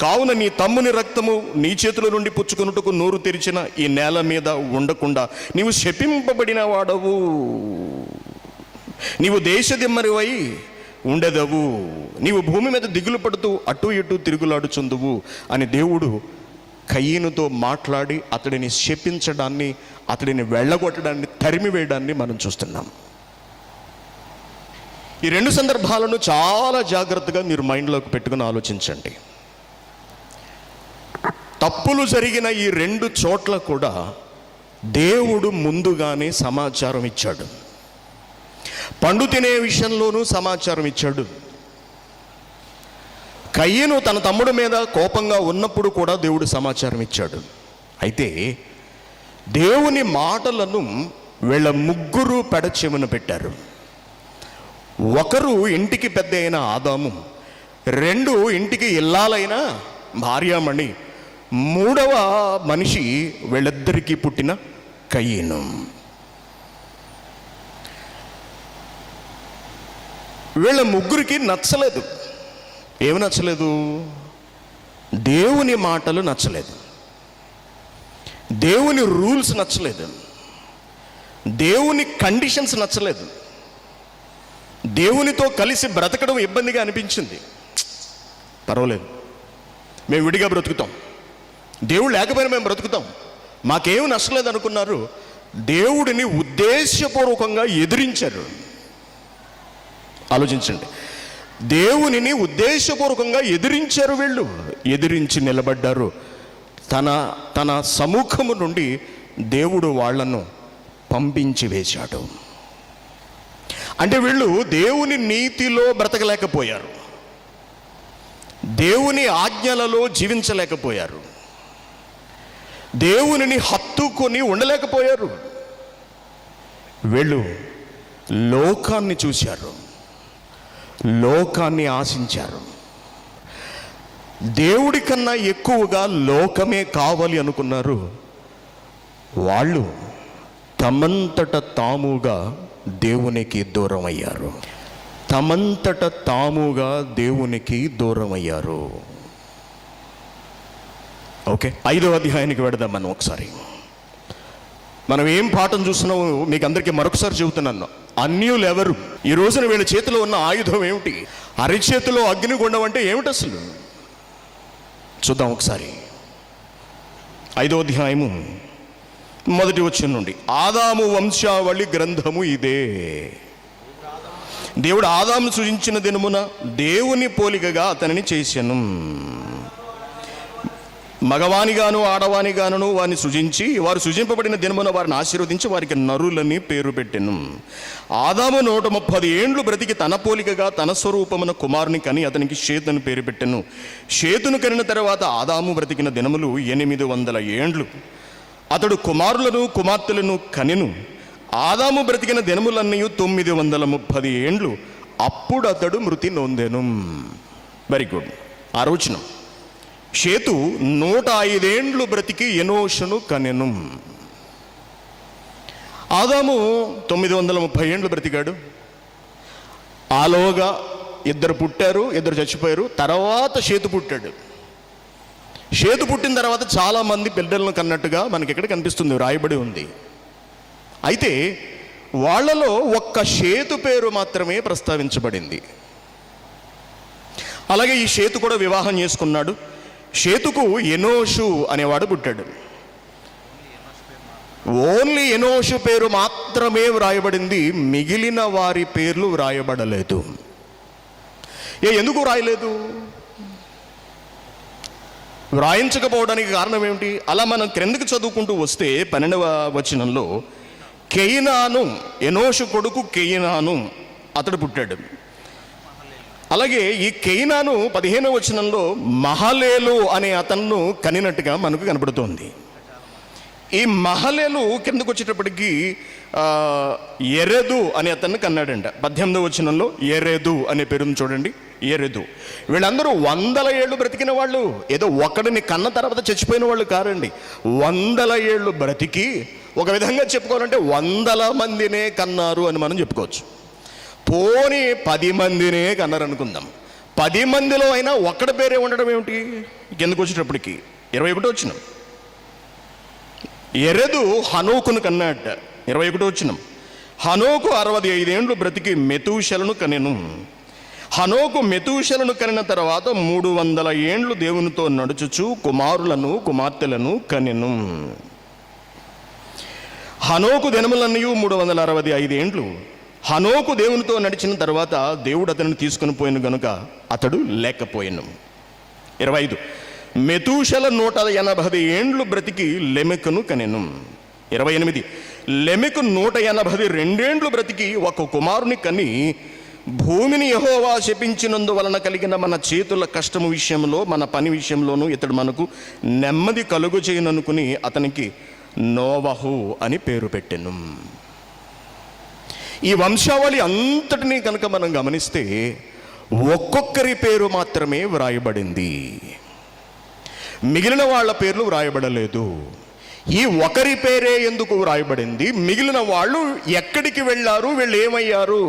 కావున నీ తమ్ముని రక్తము నీ చేతుల నుండి పుచ్చుకొనుటకు నోరు తెరిచిన ఈ నేల మీద ఉండకుండా నీవు శపింపబడిన వాడవు, నీవు దేశదిమ్మరివై ఉండెదవు, నీవు భూమి మీద దిగులు పడుతూ అటు ఇటు తిరుగులాడుచుందువు అని దేవుడు కయ్యనుతో మాట్లాడి అతడిని శపించడాన్ని, అతడిని వెళ్ళగొట్టడాన్ని, తరిమివేయడాన్ని మనం చూస్తున్నాం. ఈ 2 సందర్భాలను చాలా జాగ్రత్తగా మీరు మైండ్లోకి పెట్టుకుని ఆలోచించండి. తప్పులు జరిగిన ఈ 2 చోట్ల కూడా దేవుడు ముందుగానే సమాచారం ఇచ్చాడు. పండు తినే విషయంలోనూ సమాచారం ఇచ్చాడు. కయ్యను తన తమ్ముడి మీద కోపంగా ఉన్నప్పుడు కూడా దేవుడు సమాచారం ఇచ్చాడు. అయితే దేవుని మాటలను వీళ్ళ ముగ్గురు పెడచెవిన పెట్టారు. ఒకరు ఇంటికి పెద్ద అయిన ఆదాము, 2 ఇంటికి ఇల్లాలైన భార్యామణి, 3వ మనిషి వీళ్ళిద్దరికీ పుట్టిన కయ్యను. వీళ్ళ ముగ్గురికి నచ్చలేదు. ఏమి నచ్చలేదు? దేవుని మాటలు నచ్చలేదు, దేవుని రూల్స్ నచ్చలేదు, దేవుని కండిషన్స్ నచ్చలేదు, దేవునితో కలిసి బ్రతకడం ఇబ్బందిగా అనిపించింది. పర్వాలేదు, మేము విడిగా బ్రతుకుతాం, దేవుడు లేకపోయినా మేము బ్రతుకుతాం, మాకేం నచ్చలేదు అనుకున్నారు. దేవుడిని ఉద్దేశపూర్వకంగా ఎదిరించారు. ఆలోచించండి, దేవునిని ఉద్దేశపూర్వకంగా ఎదిరించారు. వీళ్ళు ఎదిరించి నిలబడ్డారు. తన సముఖము నుండి దేవుడు వాళ్లను పంపించి వేశాడు. అంటే వీళ్ళు దేవుని నీతిలో బ్రతకలేకపోయారు, దేవుని ఆజ్ఞలలో జీవించలేకపోయారు, దేవునిని హత్తుకొని ఉండలేకపోయారు. వీళ్ళు లోకాన్ని చూశారు, లోకాన్ని ఆశించారు. దేవుడి కన్నా ఎక్కువగా లోకమే కావాలి అనుకున్నారు. వాళ్ళు తమంతట తాముగా దేవునికి దూరం అయ్యారు, తమంతట తాముగా దేవునికి దూరం అయ్యారు. ఓకే, 5వ అధ్యాయానికి వెడదాం మనం ఒకసారి. మనం ఏం పాఠం చూస్తున్నామో మీకు అందరికీ మరొకసారి చెబుతున్నాను. అన్యులు ఎవరు? ఈ రోజున వీళ్ళ చేతిలో ఉన్న ఆయుధం ఏమిటి? అరిచేతిలో అగ్నిగుండం అంటే ఏమిటి అసలు? చూద్దాం ఒకసారి. 5వ అధ్యాయము 1వ వచనం నుండి. ఆదాము వంశావళి గ్రంథము ఇదే. దేవుడు ఆదాము సృజించిన దినమున దేవుని పోలికగా అతనిని చేసెను, మగవానిగాను ఆడవానిగాను వారిని సృజించి వారు సృజింపబడిన దినమున వారిని ఆశీర్వదించి వారికి నరులని పేరు పెట్టెను. ఆదాము 130 ఏండ్లు బ్రతికి తన పోలికగా తన స్వరూపమున కుమారుని కని అతనికి షేతుని పేరు పెట్టెను. షేతును కనిన తర్వాత ఆదాము బ్రతికిన దినములు 800 ఏండ్లు. అతడు కుమారులను కుమార్తెలను కనెను. ఆదాము బ్రతికిన దినములన్నీ 930 ఏండ్లు. అప్పుడు అతడు మృతి నొందెను. Very good. 6వ వచనం. షేతు 105 ఏండ్లు బ్రతికి ఎనోషును కనెను. ఆదాము 930 ఏండ్లు బ్రతికాడు. ఆలోగా 2 పుట్టారు, 2 చచ్చిపోయారు. తర్వాత షేతు పుట్టాడు. షేతు పుట్టిన తర్వాత చాలామంది పిల్లలను కన్నట్టుగా మనకి ఎక్కడ కనిపిస్తుంది, రాయబడి ఉంది. అయితే వాళ్ళలో ఒక్క షేతు పేరు మాత్రమే ప్రస్తావించబడింది. అలాగే ఈ షేతు కూడా వివాహం చేసుకున్నాడు. షేతుకు ఎనోషు అనేవాడు పుట్టాడు. ఓన్లీ ఎనోషు పేరు మాత్రమే వ్రాయబడింది, మిగిలిన వారి పేర్లు వ్రాయబడలేదు. ఎందుకు వ్రాయలేదు? వ్రాయించకపోవడానికి కారణం ఏమిటి? అలా మనం క్రిందకి చదువుకుంటూ వస్తే 12వ వచనంలో కెయినాను, ఎనోషు కొడుకు కెయినాను అతడు పుట్టాడు. అలాగే ఈ కెయినాను 15వ వచనంలో మహలేలు అనే అతన్ను కనినట్టుగా మనకు కనబడుతోంది. ఈ మహలేలు కిందకు వచ్చేటప్పటికి ఎరెదు అనే అతన్ని కన్నాడంట. 18వ వచనంలో ఎరెదు అనే పేరును చూడండి, ఎరెదు. వీళ్ళందరూ 100 ఏళ్ళు బ్రతికిన వాళ్ళు, ఏదో ఒకడిని కన్న తర్వాత చచ్చిపోయిన వాళ్ళు కారండి. 100 ఏళ్ళు బ్రతికి, ఒక విధంగా చెప్పుకోవాలంటే 100 మందినే కన్నారు అని మనం చెప్పుకోవచ్చు. పోనీ 10 మందినే కన్నారు అనుకుందాం. 10 మందిలో అయినా ఒక్కడి పేరే ఉండడం ఏమిటి? కిందకు వచ్చేటప్పటికి 21వ వచనం. ఎరెదు హనోకును కన్నాట. 21వ వచనం. హనోకు 65 ఏండ్లు బ్రతికి మెతూషలను కనెను. హనోకు మెతూషలను కనిన తర్వాత 300 ఏండ్లు దేవునితో నడుచుచు కుమారులను కుమార్తెలను కనెను. హనోకు దినములన్నీ 365 ఏండ్లు. హనోకు దేవునితో నడిచిన తర్వాత దేవుడు అతనిని తీసుకుని పోయిన గనుక అతడు లేకపోయాను. 25. మెతూషల 180 ఏండ్లు బ్రతికి లెమెకును కనెను. 28. లెమెకు 182 ఏండ్లు బ్రతికి ఒక కుమారుని కని భూమిని యెహోవా శపించినందువలన కలిగిన మన చేతుల కష్టము విషయంలో, మన పని విషయంలోనూ ఇతడు మనకు నెమ్మది కలుగు చేయననుకుని అతనికి నోవహు అని పేరు పెట్టెను. ఈ వంశావళి అంతటినీ కనుక మనం గమనిస్తే ఒక్కొక్కరి పేరు మాత్రమే వ్రాయబడింది, మిగిలిన వాళ్ళ పేర్లు వ్రాయబడలేదు. ఈ ఒకరి పేరే ఎందుకు వ్రాయబడింది? మిగిలిన వాళ్ళు ఎక్కడికి వెళ్ళారు, వీళ్ళు ఏమయ్యారు?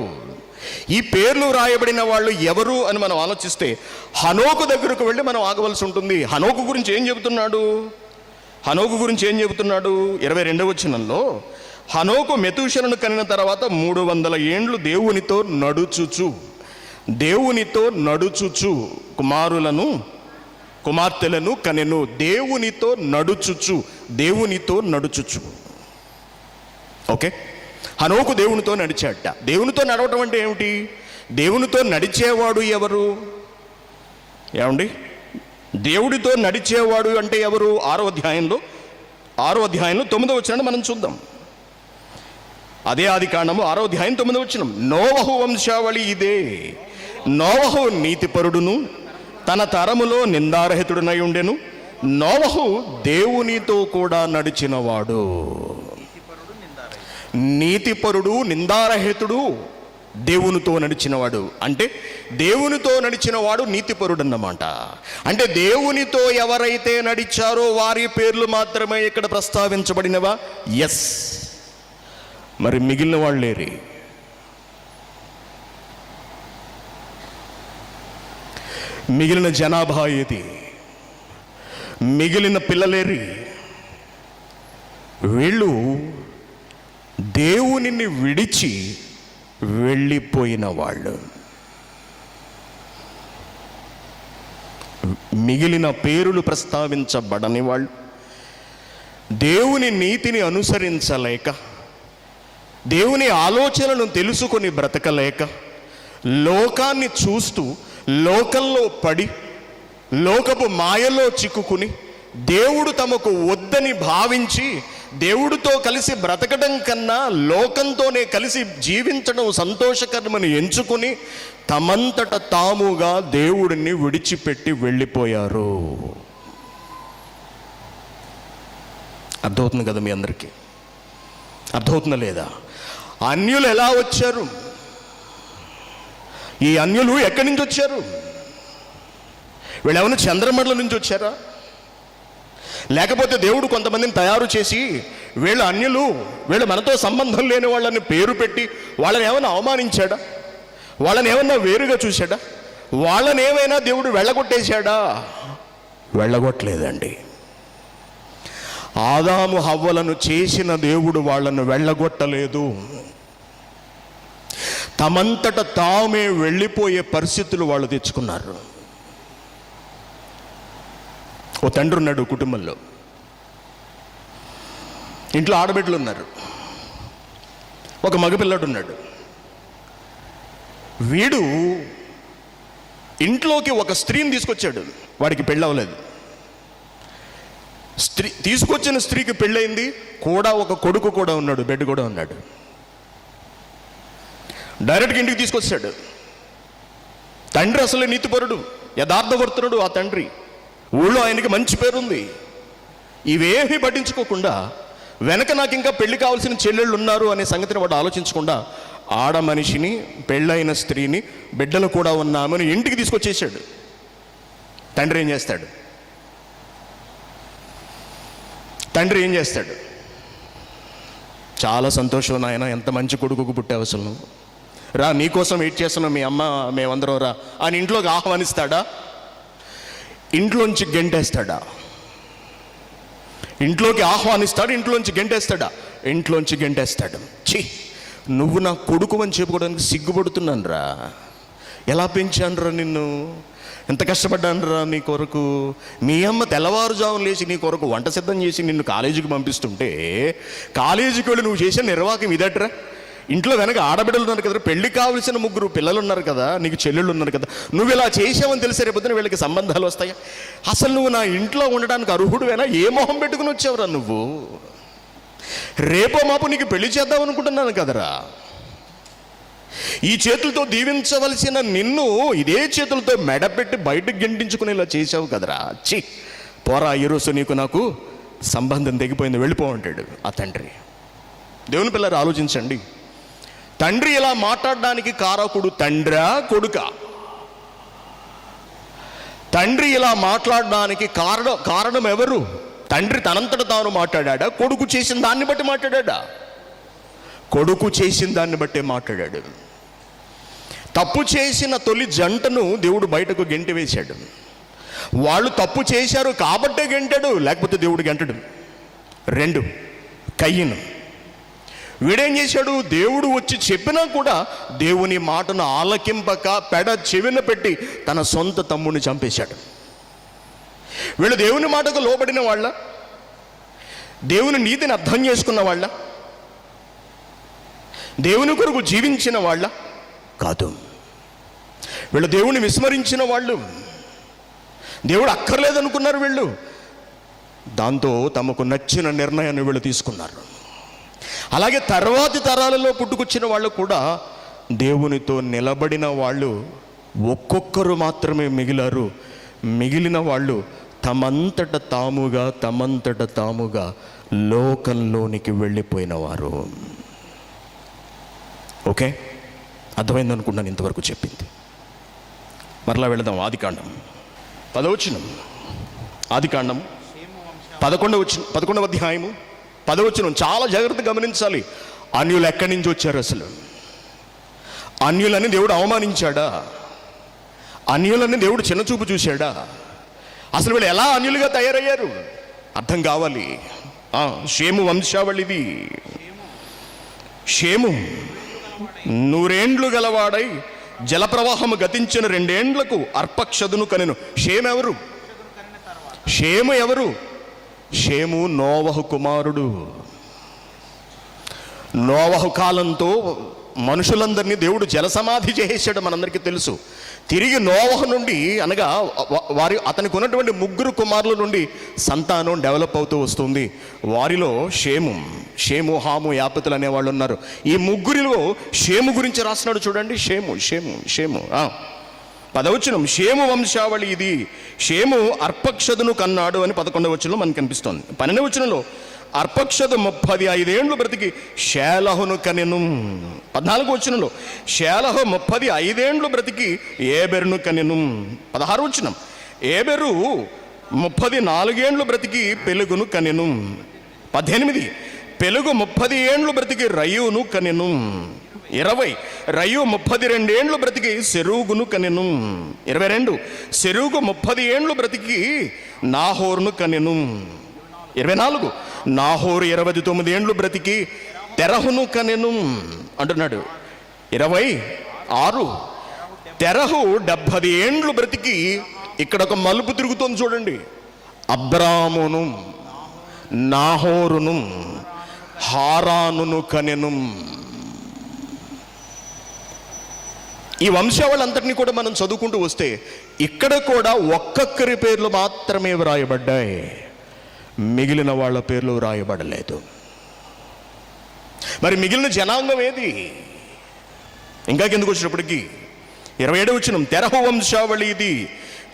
ఈ పేర్లు వ్రాయబడిన వాళ్ళు ఎవరు అని మనం ఆలోచిస్తే హనోకు దగ్గరకు వెళ్ళి మనం ఆగవలసి ఉంటుంది. హనోకు గురించి ఏం చెబుతున్నాడు? 22వ వచనంలో హనోకు మెతూషలను కనిన తర్వాత 300 ఏండ్లు దేవునితో నడుచుచు కుమారులను కుమార్తెలను కనెను. దేవునితో నడుచుచు. ఓకే, హనోకు దేవునితో నడిచాట. దేవునితో నడవటం అంటే ఏమిటి? దేవునితో నడిచేవాడు ఎవరు? ఏమండి, దేవుడితో నడిచేవాడు అంటే ఎవరు? 6వ అధ్యాయంలో 9వ వచనాన్ని మనం చూద్దాం. అదే ఆదికాండము 6వ అధ్యాయం 9వ వచనం. నోవహు వంశావళి ఇదే. నోవహు నీతిపరుడును తన తరములో నిందారహితుడునై ఉండెను. నోవహు దేవునితో కూడా నడిచినవాడు. నీతిపరుడు, నిందారహితుడు, దేవునితో నడిచినవాడు. అంటే దేవునితో నడిచినవాడు నీతిపరుడు అన్నమాట. అంటే దేవునితో ఎవరైతే నడిచారో వారి పేర్లు మాత్రమే ఇక్కడ ప్రస్తావించబడినవా? ఎస్. మరి మిగిలిన వాళ్ళు లేరి? మిగిలిన జనాభా ఏది? మిగిలిన పిల్లలేరి? వీళ్ళు దేవునిని విడిచి వెళ్ళిపోయిన వాళ్ళు. మిగిలిన పేరులు ప్రస్తావించబడని వాళ్ళు, దేవుని నీతిని అనుసరించలేక, దేవుని ఆలోచనలను తెలుసుకొని బ్రతకలేక, లోకాన్ని చూస్తూ లోకంలో పడి లోకపు మాయలో చిక్కుకుని దేవుడు తమకు వద్దని భావించి దేవుడితో కలిసి బ్రతకడం కన్నా లోకంతోనే కలిసి జీవించడం సంతోషకరమని ఎంచుకుని తమంతట తాముగా దేవుడిని విడిచిపెట్టి వెళ్ళిపోయారు. అర్థమవుతుంది కదా మీ అందరికీ? అర్థమవుతుందా లేదా? అన్యులు ఎలా వచ్చారు? ఈ అన్యులు ఎక్కడి నుంచి వచ్చారు? వీళ్ళు ఏమైనా చంద్రమండలం నుంచి వచ్చారా? లేకపోతే దేవుడు కొంతమందిని తయారు చేసి వీళ్ళు అన్యులు, వీళ్ళు మనతో సంబంధం లేని వాళ్ళని పేరు పెట్టి వాళ్ళని ఏమైనా అవమానించాడా? వాళ్ళని ఏమన్నా వేరుగా చూశాడా? వాళ్ళని ఏమైనా దేవుడు వెళ్ళగొట్టేశాడా? వెళ్ళగొట్టలేదండి. ఆదాము హవ్వలను చేసిన దేవుడు వాళ్ళను వెళ్ళగొట్టలేదు. తమంతట తామే వెళ్ళిపోయే పరిస్థితులు వాళ్ళు తెచ్చుకున్నారు. ఓ తండ్రి ఉన్నాడు కుటుంబంలో, ఇంట్లో ఆడబిడ్డలు ఉన్నారు, ఒక మగపిల్లాడు ఉన్నాడు. వీడు ఇంట్లోకి ఒక స్త్రీని తీసుకొచ్చాడు. వాడికి పెళ్ళవలేదు. తీసుకొచ్చిన స్త్రీకి పెళ్ళయింది కూడా. ఒక కొడుకు కూడా ఉన్నాడు, బిడ్డ కూడా ఉన్నాడు. డైరెక్ట్గా ఇంటికి తీసుకొచ్చాడు. తండ్రి అసలే నీతిపరుడు, యథార్థవర్తనుడు. ఆ తండ్రి ఊళ్ళో ఆయనకి మంచి పేరుంది. ఇవేమీ పట్టించుకోకుండా వెనక నాకు ఇంకా పెళ్లి కావాల్సిన చెల్లెళ్ళు ఉన్నారు అనే సంగతిని వాడు ఆలోచించకుండా ఆడ మనిషిని, పెళ్ళైన స్త్రీని, బిడ్డలు కూడా ఉన్నామని ఇంటికి తీసుకొచ్చేసాడు. తండ్రి ఏం చేస్తాడు? చాలా సంతోషం నాయన, ఎంత మంచి కొడుకుకు పుట్టావు, అసలు నువ్వు రా, నీకోసం వెయిట్ చేస్తున్నావు, మీ అమ్మ మేమందరం రా అని ఇంట్లోకి ఆహ్వానిస్తాడా? ఇంట్లోంచి గెంటేస్తాడా? ఇంట్లోకి ఆహ్వానిస్తాడు, ఇంట్లోంచి గెంటేస్తాడా? ఇంట్లోంచి గెంటేస్తాడు. ఛీ, నువ్వు నా కొడుకు అని చెప్పుకోవడానికి సిగ్గుపడుతున్నాను రా. ఎలా పెంచాను రా నిన్ను, ఎంత కష్టపడ్డాను రా నీ కొరకు. మీ అమ్మ తెల్లవారుజామున లేచి నీ కొరకు వంట సిద్ధం చేసి నిన్ను కాలేజీకి పంపిస్తుంటే కాలేజీకి వెళ్ళి నువ్వు చేసిన నిర్వాహకం ఇదట్రా. ఇంట్లో వెనక ఆడబిడ్డలు ఉన్నారు కదా, పెళ్లి కావలసిన 3 పిల్లలు ఉన్నారు కదా, నీకు చెల్లెళ్ళు ఉన్నారు కదా, నువ్వు ఇలా చేసావని తెలిసే రేపొద్దున వీళ్ళకి సంబంధాలు వస్తాయా? అసలు నువ్వు నా ఇంట్లో ఉండడానికి అర్హుడువేనా? ఏ మొహం పెట్టుకుని వచ్చావురా నువ్వు? రేపో మాపు నీకు పెళ్లి చేద్దాం అనుకుంటున్నాను కదరా. ఈ చేతులతో దీవించవలసిన నిన్ను ఇదే చేతులతో మెడపెట్టి బయటకు గెంటించుకునేలా చేసావు కదరా. ఛీ, పోరా, ఈరోజు నీకు నాకు సంబంధం తెగిపోయింది, వెళ్ళిపో అంటాడు ఆ తండ్రి. దేవుని పిల్లలు ఆలోచించండి. తండ్రి ఇలా మాట్లాడడానికి కారకుడు తండ్రా, కొడుకా? తండ్రి ఇలా మాట్లాడడానికి కారణం ఎవరు? తండ్రి తనంతట తాను మాట్లాడా? కొడుకు చేసిన దాన్ని బట్టి మాట్లాడా? కొడుకు చేసిన దాన్ని బట్టే మాట్లాడాడు. తప్పు చేసిన తొలి జంటను దేవుడు బయటకు గెంటి వేశాడు. వాళ్ళు తప్పు చేశారు కాబట్టే గెంటాడు, లేకపోతే దేవుడు గెంటడు. 2, కయ్యను. వీడేం చేశాడు? దేవుడు వచ్చి చెప్పినా కూడా దేవుని మాటను ఆలకింపక పెడ చెవిన పెట్టి తన సొంత తమ్ముడిని చంపేశాడు. వీళ్ళు దేవుని మాటకు లోబడిన వాళ్ళ, దేవుని నీతిని అర్థం చేసుకున్న వాళ్ళ, దేవుని కొరకు జీవించిన వాళ్ళ కాదు. వీళ్ళు దేవుని విస్మరించిన వాళ్ళు, దేవుడు అక్కర్లేదనుకున్నారు వీళ్ళు. దాంతో తమకు నచ్చిన నిర్ణయాన్ని వీళ్ళు తీసుకున్నారు. అలాగే తర్వాతి తరాలలో పుట్టుకొచ్చిన వాళ్ళు కూడా దేవునితో నిలబడిన వాళ్ళు ఒక్కొక్కరు మాత్రమే మిగిలారు. మిగిలిన వాళ్ళు తమంతట తాముగా లోకంలోనికి వెళ్ళిపోయిన వారు. ఓకే, అర్థమైంది అనుకుంటాను ఇంతవరకు చెప్పింది. మరలా వెళదాం. ఆదికాండం 10వ వచనం. ఆదికాండం 11వ అధ్యాయము 10వ వచనం. చాలా జాగ్రత్తగా గమనించాలి. అన్యులు ఎక్కడి నుంచి వచ్చారు? అసలు అన్యులని దేవుడు అవమానించాడా? అన్యులని దేవుడు చిన్నచూపు చూశాడా? అసలు వీళ్ళు ఎలా అన్యులుగా తయారయ్యారు అర్థం కావాలి. షేము వంశావళిది. షేము 100 ఏండ్లు గలవాడై జలప్రవాహము గతించిన 2 ఏండ్లకు అర్పక్షదును కనెను. షేము ఎవరు? షేము నోవహు కుమారుడు. నోవహు కాలంతో మనుషులందరినీ దేవుడు జలసమాధి చేసేసాడు, మనందరికీ తెలుసు. తిరిగి నోవహు నుండి అనగా అతనికి ఉన్నటువంటి 3 కుమారుల నుండి సంతానం డెవలప్ అవుతూ వస్తుంది. వారిలో షేము హాము యాపతులు అనేవాళ్ళు ఉన్నారు. ఈ 3లో షేము గురించి రాస్తున్నాడు చూడండి. షేము 10వ వచనం. షేము వంశావళి ఇది. షేము అర్పక్షదును కన్నాడు అని 11వ వచనంలో మనకు కనిపిస్తోంది. 12వ వచనంలో అర్పక్షదు 35 ఏండ్లు బ్రతికి షేలహును కనెను. 14వ వచనంలో షేలహు 35 ఏండ్లు బ్రతికి ఏబెరును కనెను. 16వ వచనం. ఏబెరు 34 ఏండ్లు బ్రతికి పెలుగును కనెను. 18 పెలుగు 30 ఏండ్లు బ్రతికి రయ్యును కనెను. 20 రయ్యు 32 ఏండ్లు బ్రతికి సెరూగును కనెను. 22 సెరూగు 30 ఏండ్లు బ్రతికి నాహోరును కనెను. 24 నాహోరు 29 ఏండ్లు బ్రతికి తెరహును కనెను అంటున్నాడు. 26 తెరహు 70 ఏండ్లు బ్రతికి, ఇక్కడ ఒక మలుపు తిరుగుతోంది చూడండి, అబ్రామును నాహోరును హారానును కనెను. ఈ వంశావళంతటినీ కూడా మనం చదువుకుంటూ వస్తే ఇక్కడ కూడా ఒక్కొక్కరి పేర్లు మాత్రమే వ్రాయబడ్డాయి, మిగిలిన వాళ్ళ పేర్లు వ్రాయబడలేదు. మరి మిగిలిన జనాంగం ఏది? ఇంకా కిందకు వచ్చినప్పటికీ 27వ వచనం. తెరహు వంశావళి ఇది.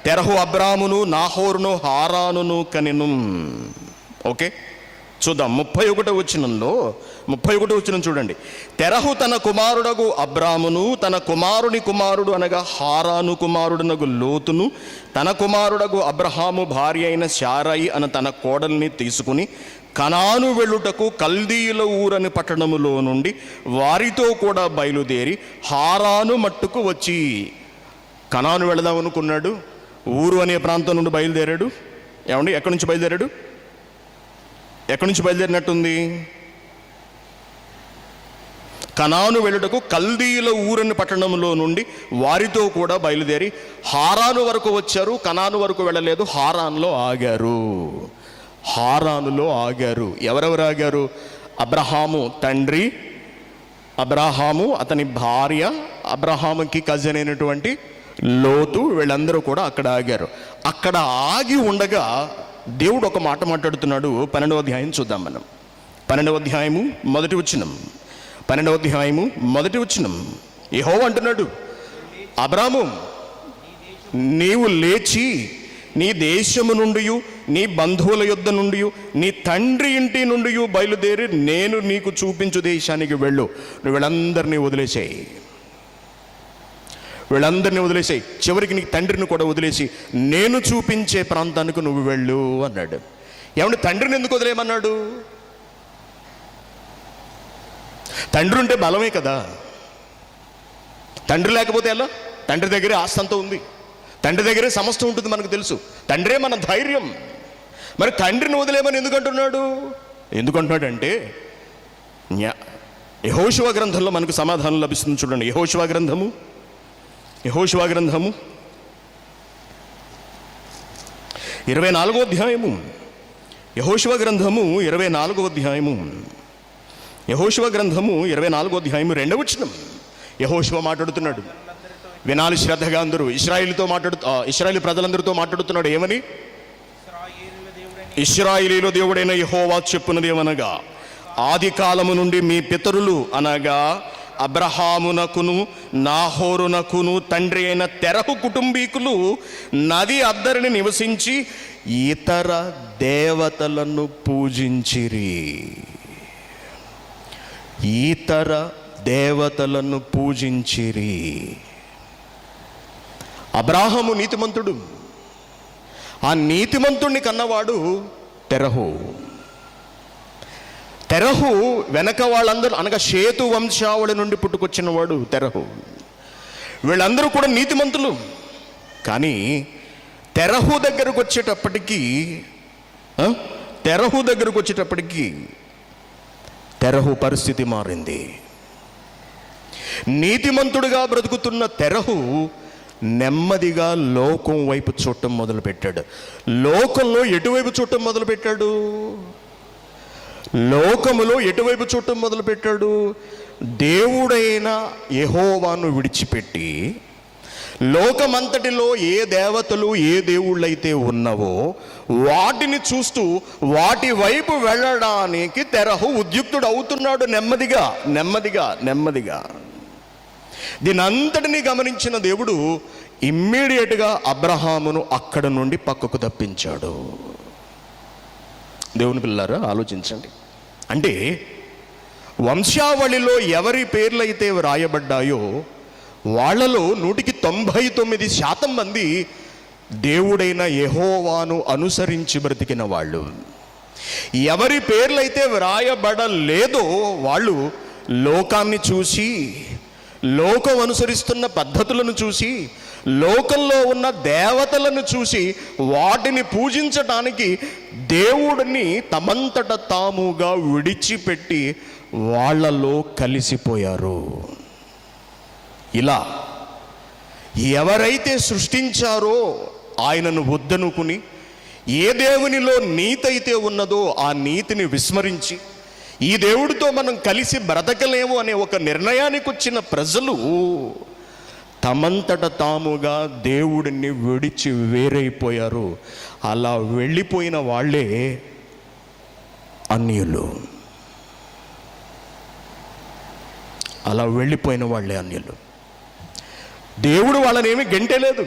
తెరహు అబ్రామును నాహోరును హారానును కనెను. ఓకే, చూద్దాం. 31వ వచనం చూడండి. తెరహు తన కుమారుడగు అబ్రామును తన కుమారుని కుమారుడు అనగా హారాను కుమారుడునగు లోతును తన కుమారుడగు అబ్రహాము భార్య అయిన శారయి అన్న తన కోడల్ని తీసుకుని కనాను వెళ్ళుటకు కల్దీయుల ఊరని పట్టణములో నుండి వారితో కూడా బయలుదేరి హారాను మట్టుకు వచ్చి, కనాను వెళదాం అనుకున్నాడు, ఊరు అనే ప్రాంతం నుండి బయలుదేరాడు. ఏమండి, ఎక్కడి నుంచి బయలుదేరాడు? ఎక్కడి నుంచి బయలుదేరినట్టుంది? కనాను వెళ్ళుటకు కల్దీయుల ఊరని పట్టణంలో నుండి వారితో కూడా బయలుదేరి హారాను వరకు వచ్చారు. కనాను వరకు వెళ్ళలేదు, హారానులో ఆగారు. ఎవరెవరు ఆగారు? అబ్రహాము తండ్రి, అబ్రహాము అతని భార్య, అబ్రహాముకి కజిన్ అయినటువంటి లోతు, వీళ్ళందరూ కూడా అక్కడ ఆగారు. అక్కడ ఆగి ఉండగా దేవుడు ఒక మాట మాట్లాడుతున్నాడు. 12వ అధ్యాయం చూద్దాం మనం. 12వ అధ్యాయము 1వ వచనం. 12వ అధ్యాయము 1వ వచనం. యెహోవా అంటున్నాడు, అబ్రాము నీవు లేచి నీ దేశము నుండి నీ బంధువుల యొద్ద నుండి నీ తండ్రి ఇంటి నుండి బయలుదేరి నేను నీకు చూపించు దేశానికి వెళ్ళు. నువ్వు వీళ్ళందరినీ వదిలేసాయి, చివరికి నీ తండ్రిని కూడా వదిలేసి నేను చూపించే ప్రాంతానికి నువ్వు వెళ్ళు అన్నాడు. ఏమంటే తండ్రిని ఎందుకు వదిలేయమన్నాడు? తండ్రి ఉంటే బలమే కదా. తండ్రి లేకపోతే ఎలా? తండ్రి దగ్గరే ఆస్తి అంతా ఉంది, తండ్రి దగ్గరే సమస్తం ఉంటుంది, మనకు తెలుసు. తండ్రే మన ధైర్యం. మరి తండ్రిని వదిలేమని ఎందుకంటున్నాడంటే యెహోషువ గ్రంథంలో మనకు సమాధానం లభిస్తుంది చూడండి. యెహోషువ గ్రంథము 24వ అధ్యాయము. యెహోషువ గ్రంథము 24వ అధ్యాయము. యెహోషువ గ్రంథము 24వ అధ్యాయము 2వ వచనం. యెహోషువ మాట్లాడుతున్నాడు. వినాలి శ్రద్ధగా అందరూ. ఇశ్రాయేలు ప్రజలందరితో మాట్లాడుతున్నాడు. ఏమని? ఇశ్రాయేలీయుల దేవుడైన యెహోవా చెప్పున్నది ఏమనగా ఆది కాలము నుండి మీ పితరులు అనగా అబ్రహామునకును నాహోరునకును తండ్రి అయిన తెరహు కుటుంబీకులు నది అద్దరిని నివసించి ఇతర దేవతలను పూజించిరి. ఇతర దేవతలను పూజించిరి. అబ్రాహాము నీతిమంతుడు. ఆ నీతిమంతుణ్ణి కన్నవాడు తెరహు. తెరహు వెనక వాళ్ళందరూ అనగా షేతు వంశావళి నుండి పుట్టుకొచ్చిన వాడు తెరహు. వీళ్ళందరూ కూడా నీతిమంతులు. కానీ తెరహు దగ్గరకు వచ్చేటప్పటికీ తెరహు పరిస్థితి మారింది. నీతిమంతుడిగా బ్రతుకుతున్న తెరహు నెమ్మదిగా లోకం వైపు చూడటం మొదలుపెట్టాడు. లోకంలో ఎటువైపు చూడటం మొదలుపెట్టాడు? లోకములో ఎటువైపు చూడటం మొదలుపెట్టాడు? దేవుడైన యెహోవాను విడిచిపెట్టి లోకమంతటిలో ఏ దేవతలు ఏ దేవుళ్ళైతే ఉన్నవో వాటిని చూస్తూ వాటి వైపు వెళ్ళడానికి తెరహు ఉద్యుక్తుడు అవుతున్నాడు. నెమ్మదిగా నెమ్మదిగా నెమ్మదిగా. దీనంతటినీ గమనించిన దేవుడు ఇమ్మీడియట్గా అబ్రహామును అక్కడ నుండి పక్కకు తప్పించాడు. దేవుని పిల్లారా, ఆలోచించండి. అంటే వంశావళిలో ఎవరి పేర్లైతే వ్రాయబడ్డాయో వాళ్ళలో 99% మంది దేవుడైన యెహోవాను అనుసరించి బ్రతికిన వాళ్ళు. ఎవరి పేర్లైతే వ్రాయబడలేదో వాళ్ళు లోకాన్ని చూసి, లోకం అనుసరిస్తున్న పద్ధతులను చూసి, లోకంలో ఉన్న దేవతలను చూసి వాటిని పూజించడానికి దేవుడిని తమంతట తాముగా విడిచిపెట్టి వాళ్ళలో కలిసిపోయారు. ఇలా ఎవరైతే సృష్టించారో ఆయనను వద్దనుకుని ఏ దేవునిలో నీతి అయితే ఉన్నదో ఆ నీతిని విస్మరించి ఈ దేవుడితో మనం కలిసి బ్రతకలేము అనే ఒక నిర్ణయానికి వచ్చిన ప్రజలు తమంతట తాముగా దేవుడిని విడిచి వేరైపోయారు. అలా వెళ్ళిపోయిన వాళ్ళే అన్యులు. అలా వెళ్ళిపోయిన వాళ్ళే అన్యులు. దేవుడు వాళ్ళనేమి గెంటలేదు.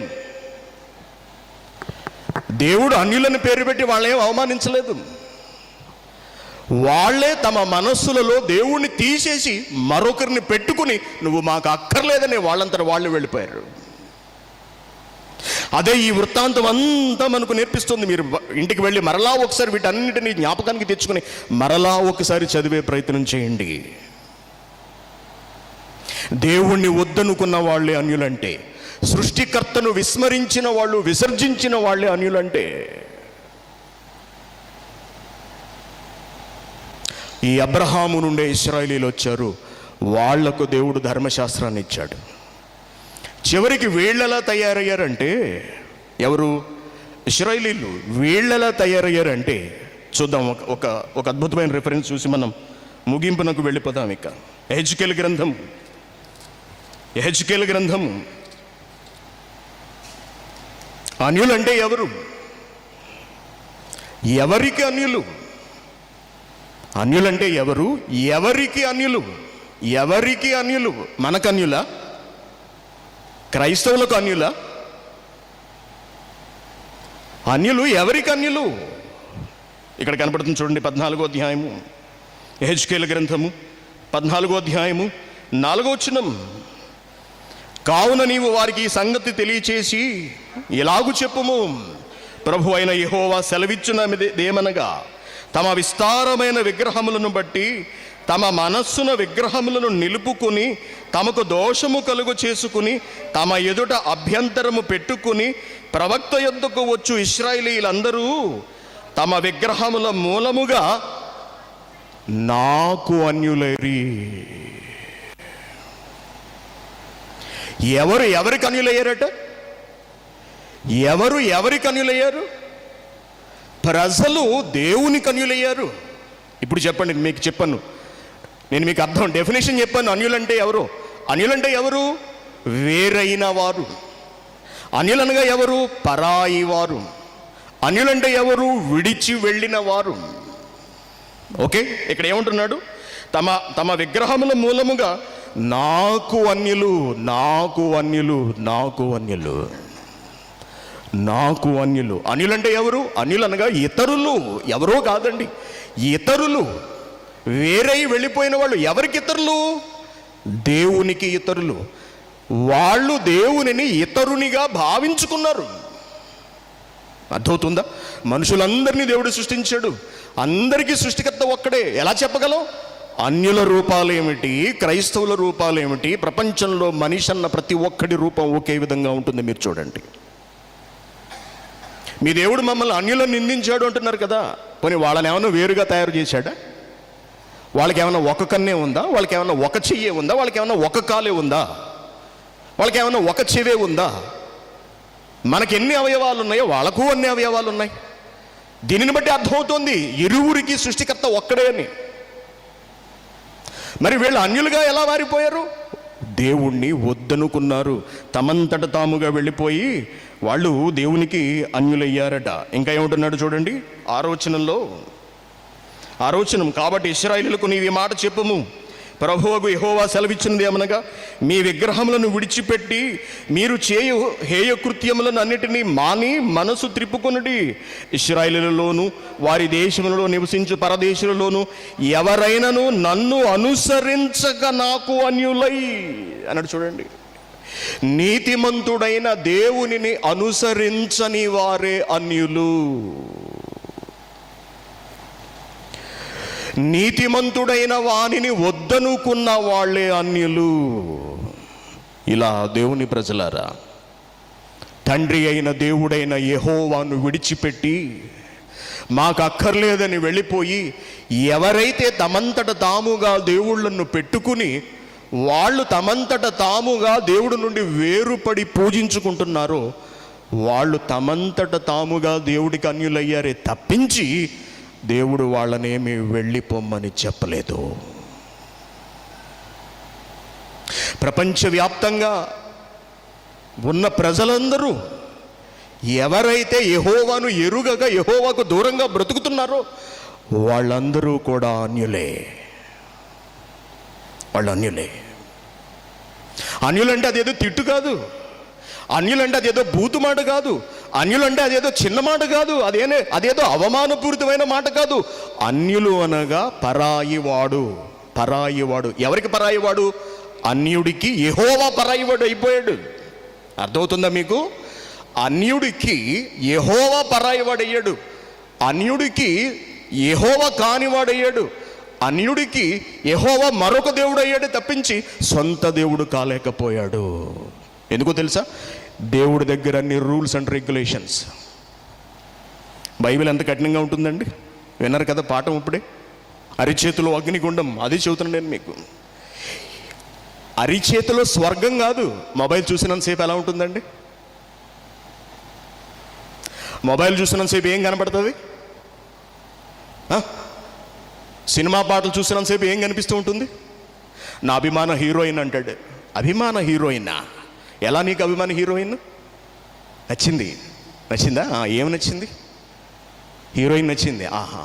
దేవుడు అన్యులని పేరు పెట్టి వాళ్ళేం అవమానించలేదు. వాళ్ళే తమ మనస్సులలో దేవుణ్ణి తీసేసి మరొకరిని పెట్టుకుని నువ్వు మాకు అక్కర్లేదని వాళ్ళంతా వాళ్ళు వెళ్ళిపోయారు. అదే ఈ వృత్తాంతం అంతా మనకు నేర్పిస్తుంది. మీరు ఇంటికి వెళ్ళి మరలా ఒకసారి వీటన్నిటిని జ్ఞాపకానికి తెచ్చుకుని మరలా ఒకసారి చదివే ప్రయత్నం చేయండి. దేవుణ్ణి వద్దనుకున్న వాళ్ళే అన్యులంటే, సృష్టికర్తను విస్మరించిన వాళ్ళు, విసర్జించిన వాళ్ళే అన్యులంటే. ఈ అబ్రహాము నుండే ఇశ్రాయేలీలు వచ్చారు. వాళ్లకు దేవుడు ధర్మశాస్త్రాన్ని ఇచ్చాడు. చివరికి వీళ్ళలా తయారయ్యారంటే, ఎవరు? ఇశ్రాయేలీలు. వీళ్ళలా తయారయ్యారంటే చూద్దాం. ఒక అద్భుతమైన రిఫరెన్స్ చూసి మనం ముగింపునకు వెళ్ళిపోదాం. ఇక యెహెజ్కేలు గ్రంథం. అన్యులంటే ఎవరు? ఎవరికి అన్యులు? అన్యులంటే ఎవరు? ఎవరికి అన్యులు? ఎవరికి అన్యులు? మనకు అన్యులా? క్రైస్తవులకు అన్యులా? అన్యులు ఎవరికి అన్యులు? ఇక్కడ కనపడుతుంది చూడండి. 14వ అధ్యాయము యెహెజ్కేలు గ్రంథము 14వ అధ్యాయము 4వ వచనం. కావున నీవు వారికి ఈ సంగతి తెలియచేసి ఇలాగు చెప్పుము, ప్రభు అయిన యెహోవా సెలవిచ్చున్నదేమనగా, తమ విస్తారమైన విగ్రహములను బట్టి తమ మనస్సున విగ్రహములను నిలుపుకుని తమకు దోషము కలుగు చేసుకుని తమ ఎదుట అభ్యంతరము పెట్టుకుని ప్రవక్త యొద్దకు వచ్చు ఇశ్రాయేలీలందరూ తమ విగ్రహముల మూలముగా నాకు అన్యులైరి. ఎవరికి అన్యులయ్యారట? ఎవరికి అన్యులయ్యారు? ప్రజలు దేవునికి అన్యులయ్యారు. ఇప్పుడు చెప్పండి, మీకు చెప్పాను నేను, మీకు అర్థం డెఫినేషన్ చెప్పాను. అన్యులంటే ఎవరు? అన్యులంటే ఎవరు? వేరైన వారు. అన్యులనగా ఎవరు? పరాయి వారు. అన్యులంటే ఎవరు? విడిచి వెళ్ళిన వారు. ఓకే, ఇక్కడ ఏమంటున్నాడు? తమ తమ విగ్రహముల మూలముగా నాకు అన్యులు, నాకు అన్యులు, నాకు అన్యులు, నాకు అన్యులు. అన్యులంటే ఎవరు? అన్యులు అనగా ఇతరులు, ఎవరో కాదండి, ఇతరులు, వేరే వెళ్ళిపోయిన వాళ్ళు. ఎవరికి ఇతరులు? దేవునికి ఇతరులు. వాళ్ళు దేవునిని ఇతరునిగా భావించుకున్నారు. అర్థమవుతుందా? మనుషులందరినీ దేవుడు సృష్టించాడు, అందరికీ సృష్టికర్త ఒక్కడే. ఎలా చెప్పగలం? అన్యుల రూపాలు ఏమిటి, క్రైస్తవుల రూపాలు ఏమిటి, ప్రపంచంలో మనిషి అన్న ప్రతి ఒక్కడి రూపం ఒకే విధంగా ఉంటుంది. మీరు చూడండి, మీ దేవుడు మమ్మల్ని అన్యులను నిందించాడు అంటున్నారు కదా, పోనీ వాళ్ళని ఏమైనా వేరుగా తయారు చేశాడా? వాళ్ళకి ఏమైనా ఒక కన్నే ఉందా? వాళ్ళకి ఏమైనా ఒక చెయ్యే ఉందా? వాళ్ళకి ఏమైనా ఒక కాలే ఉందా? వాళ్ళకి ఏమైనా ఒక చెవే ఉందా? మనకి ఎన్ని అవయవాలు ఉన్నాయో వాళ్ళకు అన్ని అవయవాలు ఉన్నాయి. దీనిని బట్టి అర్థమవుతోంది ఇరువురికి సృష్టికర్త ఒక్కడే అని. మరి వీళ్ళు అన్యులుగా ఎలా మారిపోయారు? దేవుణ్ణి వద్దనుకున్నారు, తమంతట తాముగా వెళ్ళిపోయి వాళ్ళు దేవునికి అన్యులయ్యారట. ఇంకా ఏమంటున్నాడు చూడండి, 6వ వచనంలో, 6వ వచనం, కాబట్టి ఇశ్రాయేలులకు నీవు ఈ మాట చెప్పుము, ప్రభువగు యెహోవా సెలవిచ్చినది ఏమనగా, మీ విగ్రహములను విడిచిపెట్టి మీరు చేయు హేయకృత్యములను అన్నిటినీ మాని మనసు త్రిప్పుకొనుడి. ఇశ్రాయేలులోను వారి దేశములలో నివసించు పరదేశులలోను ఎవరైనాను నన్ను అనుసరించక నాకు అన్యులై అన్నాడు. చూడండి, నీతిమంతుడైన దేవునిని అనుసరించని వారే అన్యులు. నీతిమంతుడైన వానిని వద్దనుకున్న వాళ్ళే అన్యులు. ఇలా దేవుని ప్రజలారా, తండ్రి అయిన దేవుడైన యెహోవాను విడిచిపెట్టి మాకు అక్కర్లేదని వెళ్ళిపోయి ఎవరైతే తమంతట తాముగా దేవుళ్ళను పెట్టుకుని వాళ్ళు తమంతట తాముగా దేవుడి నుండి వేరుపడి పూజించుకుంటున్నారో వాళ్ళు తమంతట తాముగా దేవుడికి అన్యులయ్యారే తప్పించి దేవుడు వాళ్ళనేమి వెళ్ళిపోమ్మని చెప్పలేదు. ప్రపంచవ్యాప్తంగా ఉన్న ప్రజలందరూ ఎవరైతే యెహోవాను ఎరుగక యెహోవాకు దూరంగా బ్రతుకుతున్నారో వాళ్ళందరూ కూడా అన్యులే. వాళ్ళు అన్యులే. అన్యులంటే అదేదో తిట్టు కాదు, అన్యులంటే అదేదో బూతు మాట కాదు, అన్యులంటే అదేదో చిన్న మాట కాదు, అదేదో అవమానపూరితమైన మాట కాదు. అన్యులు అనగా పరాయివాడు. పరాయివాడు ఎవరికి పరాయివాడు? అన్యుడికి యెహోవా పరాయివాడు అయిపోయాడు. అర్థమవుతుందా మీకు? అన్యుడికి యెహోవా పరాయివాడయ్యాడు, అన్యుడికి యెహోవా కానివాడయ్యాడు, అన్యుడికి యెహోవా మరొక దేవుడు అయ్యాడు తప్పించి సొంత దేవుడు కాలేకపోయాడు. ఎందుకో తెలుసా? దేవుడి దగ్గర అన్ని రూల్స్ అండ్ రెగ్యులేషన్స్. బైబిల్ ఎంత కఠినంగా ఉంటుందండి, విన్నారు కదా పాఠం ఇప్పుడే. అరిచేతిలో అగ్నిగుండం, అది చెబుతున్నాను నేను మీకు. అరిచేతిలో స్వర్గం కాదు. మొబైల్ చూసినంతసేపు ఎలా ఉంటుందండి? మొబైల్ చూసినంతసేపు ఏం కనపడుతుంది? సినిమా పాటలు చూసినంతసేపు ఏం కనిపిస్తూ ఉంటుంది? నా అభిమాన హీరోయిన్ అంటాడు. అభిమాన హీరోయినా? ఎలా నీకు అభిమాన హీరోయిన్ నచ్చింది? నచ్చిందా? ఏమి నచ్చింది? హీరోయిన్ నచ్చింది. ఆహా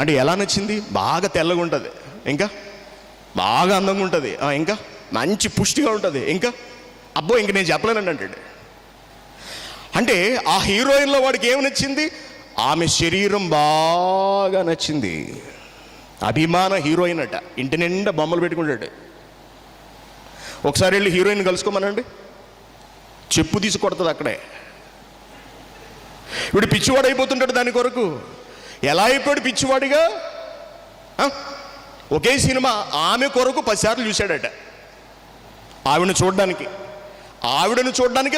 అంటే ఎలా నచ్చింది? బాగా తెల్లగా ఉంటుంది, ఇంకా బాగా అందంగా ఉంటుంది, ఇంకా మంచి పుష్టిగా ఉంటుంది, ఇంకా అబ్బో ఇంక నేను చెప్పలేనండి అంటాడు. అంటే ఆ హీరోయిన్లో వాడికి ఏమి నచ్చింది? ఆమె శరీరం బాగా నచ్చింది. అభిమాన హీరోయిన్ అట, ఇంటి నిండా బొమ్మలు పెట్టుకుంటాడు. ఒకసారి వెళ్ళి హీరోయిన్ కలుసుకోమనండి, చెప్పు తీసి కొడుతుంది అక్కడే. వీడు పిచ్చివాడు అయిపోతుంటాడు దాని కొరకు. ఎలా అయిపోయాడు పిచ్చివాడిగా? ఒకే సినిమా ఆమె కొరకు 10 సార్లు చూశాడట. ఆవిడను చూడడానికి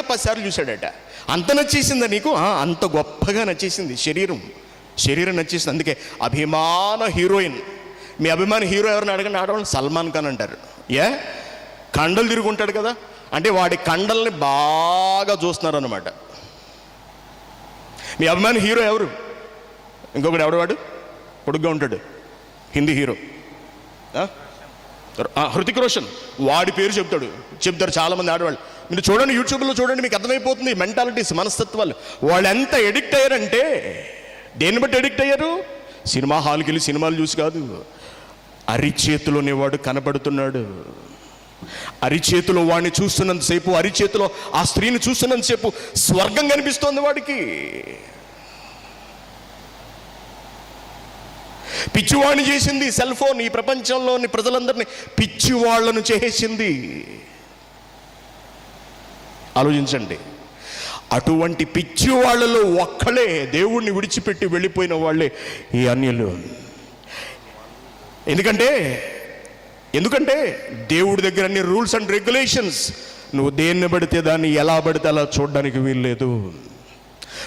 10 సార్లు చూశాడట. అంత నచ్చేసిందా నీకు? అంత గొప్పగా నచ్చేసింది. శరీరం నచ్చేసింది. అందుకే అభిమాన హీరోయిన్. మీ అభిమాన హీరో ఎవరిని అడగండి, ఆడవాళ్ళు సల్మాన్ ఖాన్ అంటారు. కండలు తిరుగుంటాడు కదా, అంటే వాడి కండల్ని బాగా చూస్తున్నారు అన్నమాట. మీ అభిమాన హీరో ఎవరు? ఇంకొకటి ఎవడవాడు? పొడుగ్గా ఉంటాడు, హిందీ హీరో హృతిక్ రోషన్. వాడి పేరు చెప్తారు చాలామంది ఆడవాళ్ళు. మీరు చూడండి, యూట్యూబ్లో చూడండి, మీకు అర్థమైపోతుంది మెంటాలిటీస్, మనస్తత్వాలు. వాళ్ళు ఎంత ఎడిక్ట్ అయ్యారంటే, దేన్ని బట్టి ఎడిక్ట్ అయ్యారు? సినిమా హాల్కి వెళ్ళి సినిమాలు చూసి కాదు, అరిచేతిలోనే వాడు కనబడుతున్నాడు. అరిచేతిలో వాడిని చూస్తున్నంతసేపు, అరిచేతిలో ఆ స్త్రీని చూస్తున్నంతసేపు స్వర్గం కనిపిస్తోంది వాడికి. పిచ్చివాడిని చేసింది సెల్ ఫోన్. ఈ ప్రపంచంలోని ప్రజలందరినీ పిచ్చివాళ్లను చేసింది. ఆలోచించండి. అటువంటి పిచ్చి వాళ్ళలో ఒక్కలే దేవుణ్ణి విడిచిపెట్టి వెళ్ళిపోయిన వాళ్ళే ఈ అన్యులు. ఎందుకంటే దేవుడి దగ్గర అన్ని రూల్స్ అండ్ రెగ్యులేషన్స్. నువ్వు దేన్ని పడితే దాన్ని ఎలా పడితే అలా చూడడానికి వీల్లేదు.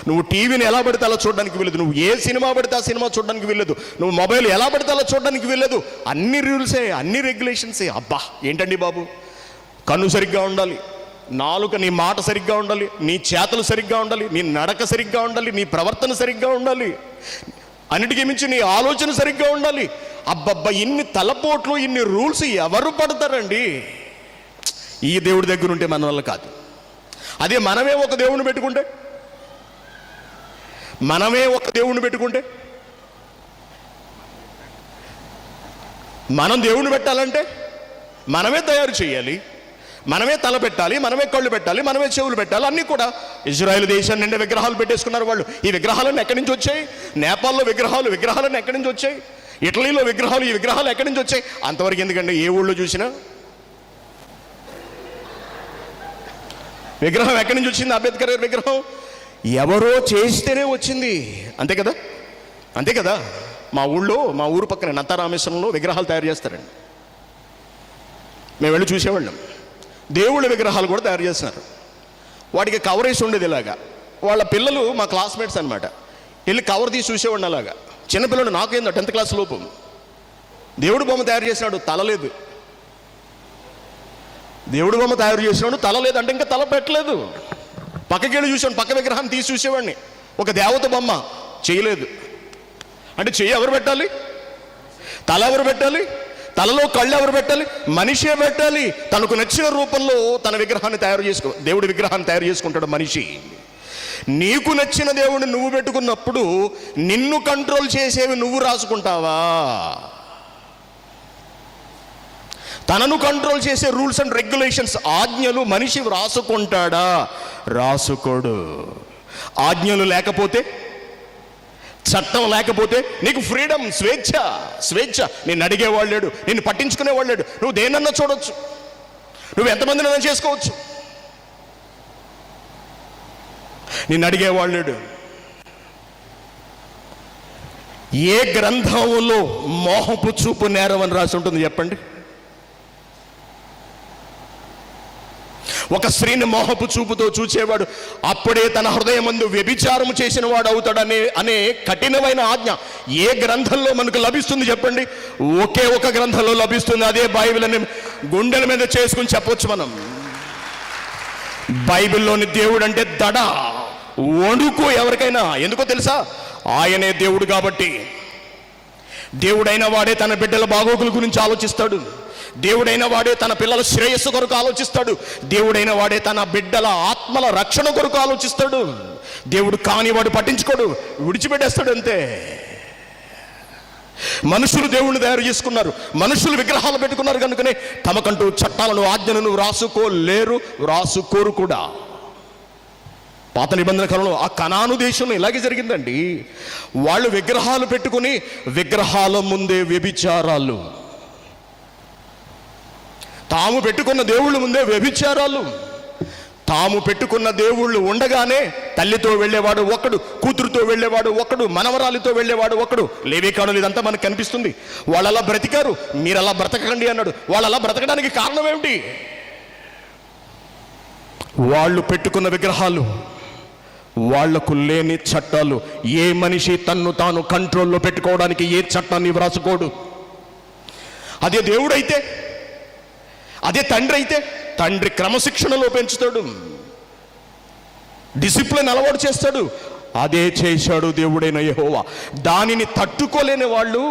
నువ్వు టీవీని ఎలా పడితే అలా చూడడానికి వీల్లేదు. నువ్వు ఏ సినిమా పడితే ఆ సినిమా చూడడానికి వీల్లేదు. నువ్వు మొబైల్ ఎలా పడితే అలా చూడడానికి వీల్లేదు. అన్ని రూల్సే, అన్ని రెగ్యులేషన్సే. అబ్బా ఏంటండి బాబు, కన్ను సరిగ్గా ఉండాలి, నాలుక నీ మాట సరిగ్గా ఉండాలి, నీ చేతలు సరిగ్గా ఉండాలి, నీ నడక సరిగ్గా ఉండాలి, నీ ప్రవర్తన సరిగ్గా ఉండాలి, అన్నిటికీ మించి నీ ఆలోచన సరిగ్గా ఉండాలి. అబ్బబ్బా, ఇన్ని తలపోట్లు, ఇన్ని రూల్స్ ఎవరు పడతారండి? ఈ దేవుడి దగ్గర ఉంటే మన వల్ల కాదు. అదే మనమే ఒక దేవుడిని పెట్టుకుంటే, మనం దేవుడిని పెట్టాలంటే మనమే తయారు చేయాలి, మనమే తల పెట్టాలి, మనమే కళ్ళు పెట్టాలి, మనమే చెవులు పెట్టాలి. అన్నీ కూడా. ఇజ్రాయెల్ దేశాన్ని నిండా విగ్రహాలు పెట్టేసుకున్నారు వాళ్ళు. ఈ విగ్రహాలన్నీ ఎక్కడి నుంచి వచ్చాయి? నేపాల్లో విగ్రహాలన్నీ ఎక్కడి నుంచి వచ్చాయి? ఇటలీలో ఈ విగ్రహాలు ఎక్కడి నుంచి వచ్చాయి? అంతవరకు ఎందుకంటే ఏ ఊళ్ళో చూసినా విగ్రహం ఎక్కడి నుంచి వచ్చింది? అంబేద్కర్ విగ్రహం ఎవరో చేస్తేనే వచ్చింది. అంతే కదా. మా ఊరు పక్కన నంతారామేశ్వరంలో విగ్రహాలు తయారు చేస్తారండి. మేము వెళ్ళి చూసేవాళ్ళం. దేవుళ్ళ విగ్రహాలు కూడా తయారు చేస్తున్నారు. వాటికి కవర్ వేసి ఉండేది ఇలాగా. వాళ్ళ పిల్లలు మా క్లాస్మేట్స్ అనమాట. వెళ్ళి కవర్ తీసి చూసేవాడిని అలాగా. చిన్నపిల్లలు, నాకేందో 10th క్లాస్ లోపు. దేవుడు బొమ్మ తయారు చేసినాడు, తల లేదు. దేవుడు బొమ్మ తయారు చేసినాడు, తల లేదు అంటే ఇంకా తల పెట్టలేదు. పక్కకి వెళ్ళి చూసాను, పక్క విగ్రహాన్ని తీసి చూసేవాడిని. ఒక దేవత బొమ్మ, చేయలేదు. అంటే చెయ్యి ఎవరు పెట్టాలి? తల ఎవరు పెట్టాలి? తలలో కళ్ళు ఎవరు పెట్టాలి? మనిషే పెట్టాలి. తనకు నచ్చిన రూపంలో తన విగ్రహాన్ని దేవుడి విగ్రహాన్ని తయారు చేసుకుంటాడు మనిషి. నీకు నచ్చిన దేవుడిని నువ్వు పెట్టుకున్నప్పుడు నిన్ను కంట్రోల్ చేసేవి నువ్వు రాసుకుంటావా? తనను కంట్రోల్ చేసే రూల్స్ అండ్ రెగ్యులేషన్స్, ఆజ్ఞలు మనిషి రాసుకుంటాడా? రాసుకోడు. ఆజ్ఞలు లేకపోతే, చట్టం లేకపోతే నీకు ఫ్రీడమ్, స్వేచ్ఛ. నిన్ను అడిగేవాళ్ళు లేడు, నిన్ను పట్టించుకునేవాళ్ళు లేడు. నువ్వు దేన్నన్నా చూడొచ్చు, నువ్వు ఎంతమందినైనా చేసుకోవచ్చు, నిన్ను అడిగేవాళ్ళు లేడు. ఏ గ్రంథంలో మోహపు చూపు నేరం అని రాసి ఉంటుంది చెప్పండి? ఒక స్త్రీని మోహపు చూపుతో చూచేవాడు అప్పుడే తన హృదయమందు వ్యభిచారము చేసిన వాడు అవుతాడనే కఠినమైన ఆజ్ఞ ఏ గ్రంథంలో మనకు లభిస్తుంది చెప్పండి? ఒకే ఒక గ్రంథంలో లభిస్తుంది. అదే బైబిల్ అని గుండెల మీద చేసుకుని చెప్పొచ్చు మనం. బైబిల్లోని దేవుడు అంటే దడ, వణుకు ఎవరికైనా. ఎందుకో తెలుసా? ఆయనే దేవుడు కాబట్టి. దేవుడైన వాడే తన బిడ్డల బాగోగుల గురించి ఆలోచిస్తాడు. దేవుడైన వాడే తన పిల్లల శ్రేయస్సు కొరకు ఆలోచిస్తాడు. దేవుడైన వాడే తన బిడ్డల ఆత్మల రక్షణ కొరకు ఆలోచిస్తాడు. దేవుడు కాని వాడు పట్టించుకోడు, విడిచిపెట్టేస్తాడు అంతే. మనుషులు దేవుణ్ణి తయారు చేసుకున్నారు, మనుషులు విగ్రహాలు పెట్టుకున్నారు కనుకనే తమకంటూ చట్టాలను, ఆజ్ఞలను రాసుకోరు కూడా. పాత నిబంధన కాలంలో ఆ కనాను దేశంలో ఇలాగే జరిగిందండి. వాళ్ళు విగ్రహాలు పెట్టుకుని విగ్రహాల ముందే వ్యభిచారాలు, తాము పెట్టుకున్న దేవుళ్ళ ముందే వ్యభిచారాలు. తాము పెట్టుకున్న దేవుళ్ళు ఉండగానే తల్లితో వెళ్ళేవాడు ఒకడు, కూతురుతో వెళ్ళేవాడు ఒకడు, మనవరాలితో వెళ్ళేవాడు ఒకడు. లేవీకానులు ఇదంతా మనకు కనిపిస్తుంది. వాళ్ళు అలా బ్రతికారు, మీరు అలా బ్రతకండి అన్నాడు. వాళ్ళు అలా బ్రతకడానికి కారణం ఏమిటి? వాళ్ళు పెట్టుకున్న విగ్రహాలు, వాళ్లకు లేని చట్టాలు. ఏ మనిషి తన్ను తాను కంట్రోల్లో పెట్టుకోవడానికి ఏ చట్టాన్ని వ్రాసుకోడు. అదే దేవుడైతే, అదే తండ్రి అయితే, తండ్రి క్రమశిక్షణలో పెంచుతాడు, డిసిప్లిన్ అలవాటు చేస్తాడు. అదే చేశాడు దేవుడైన యెహోవా. దానిని తట్టుకోలేని వాళ్ళు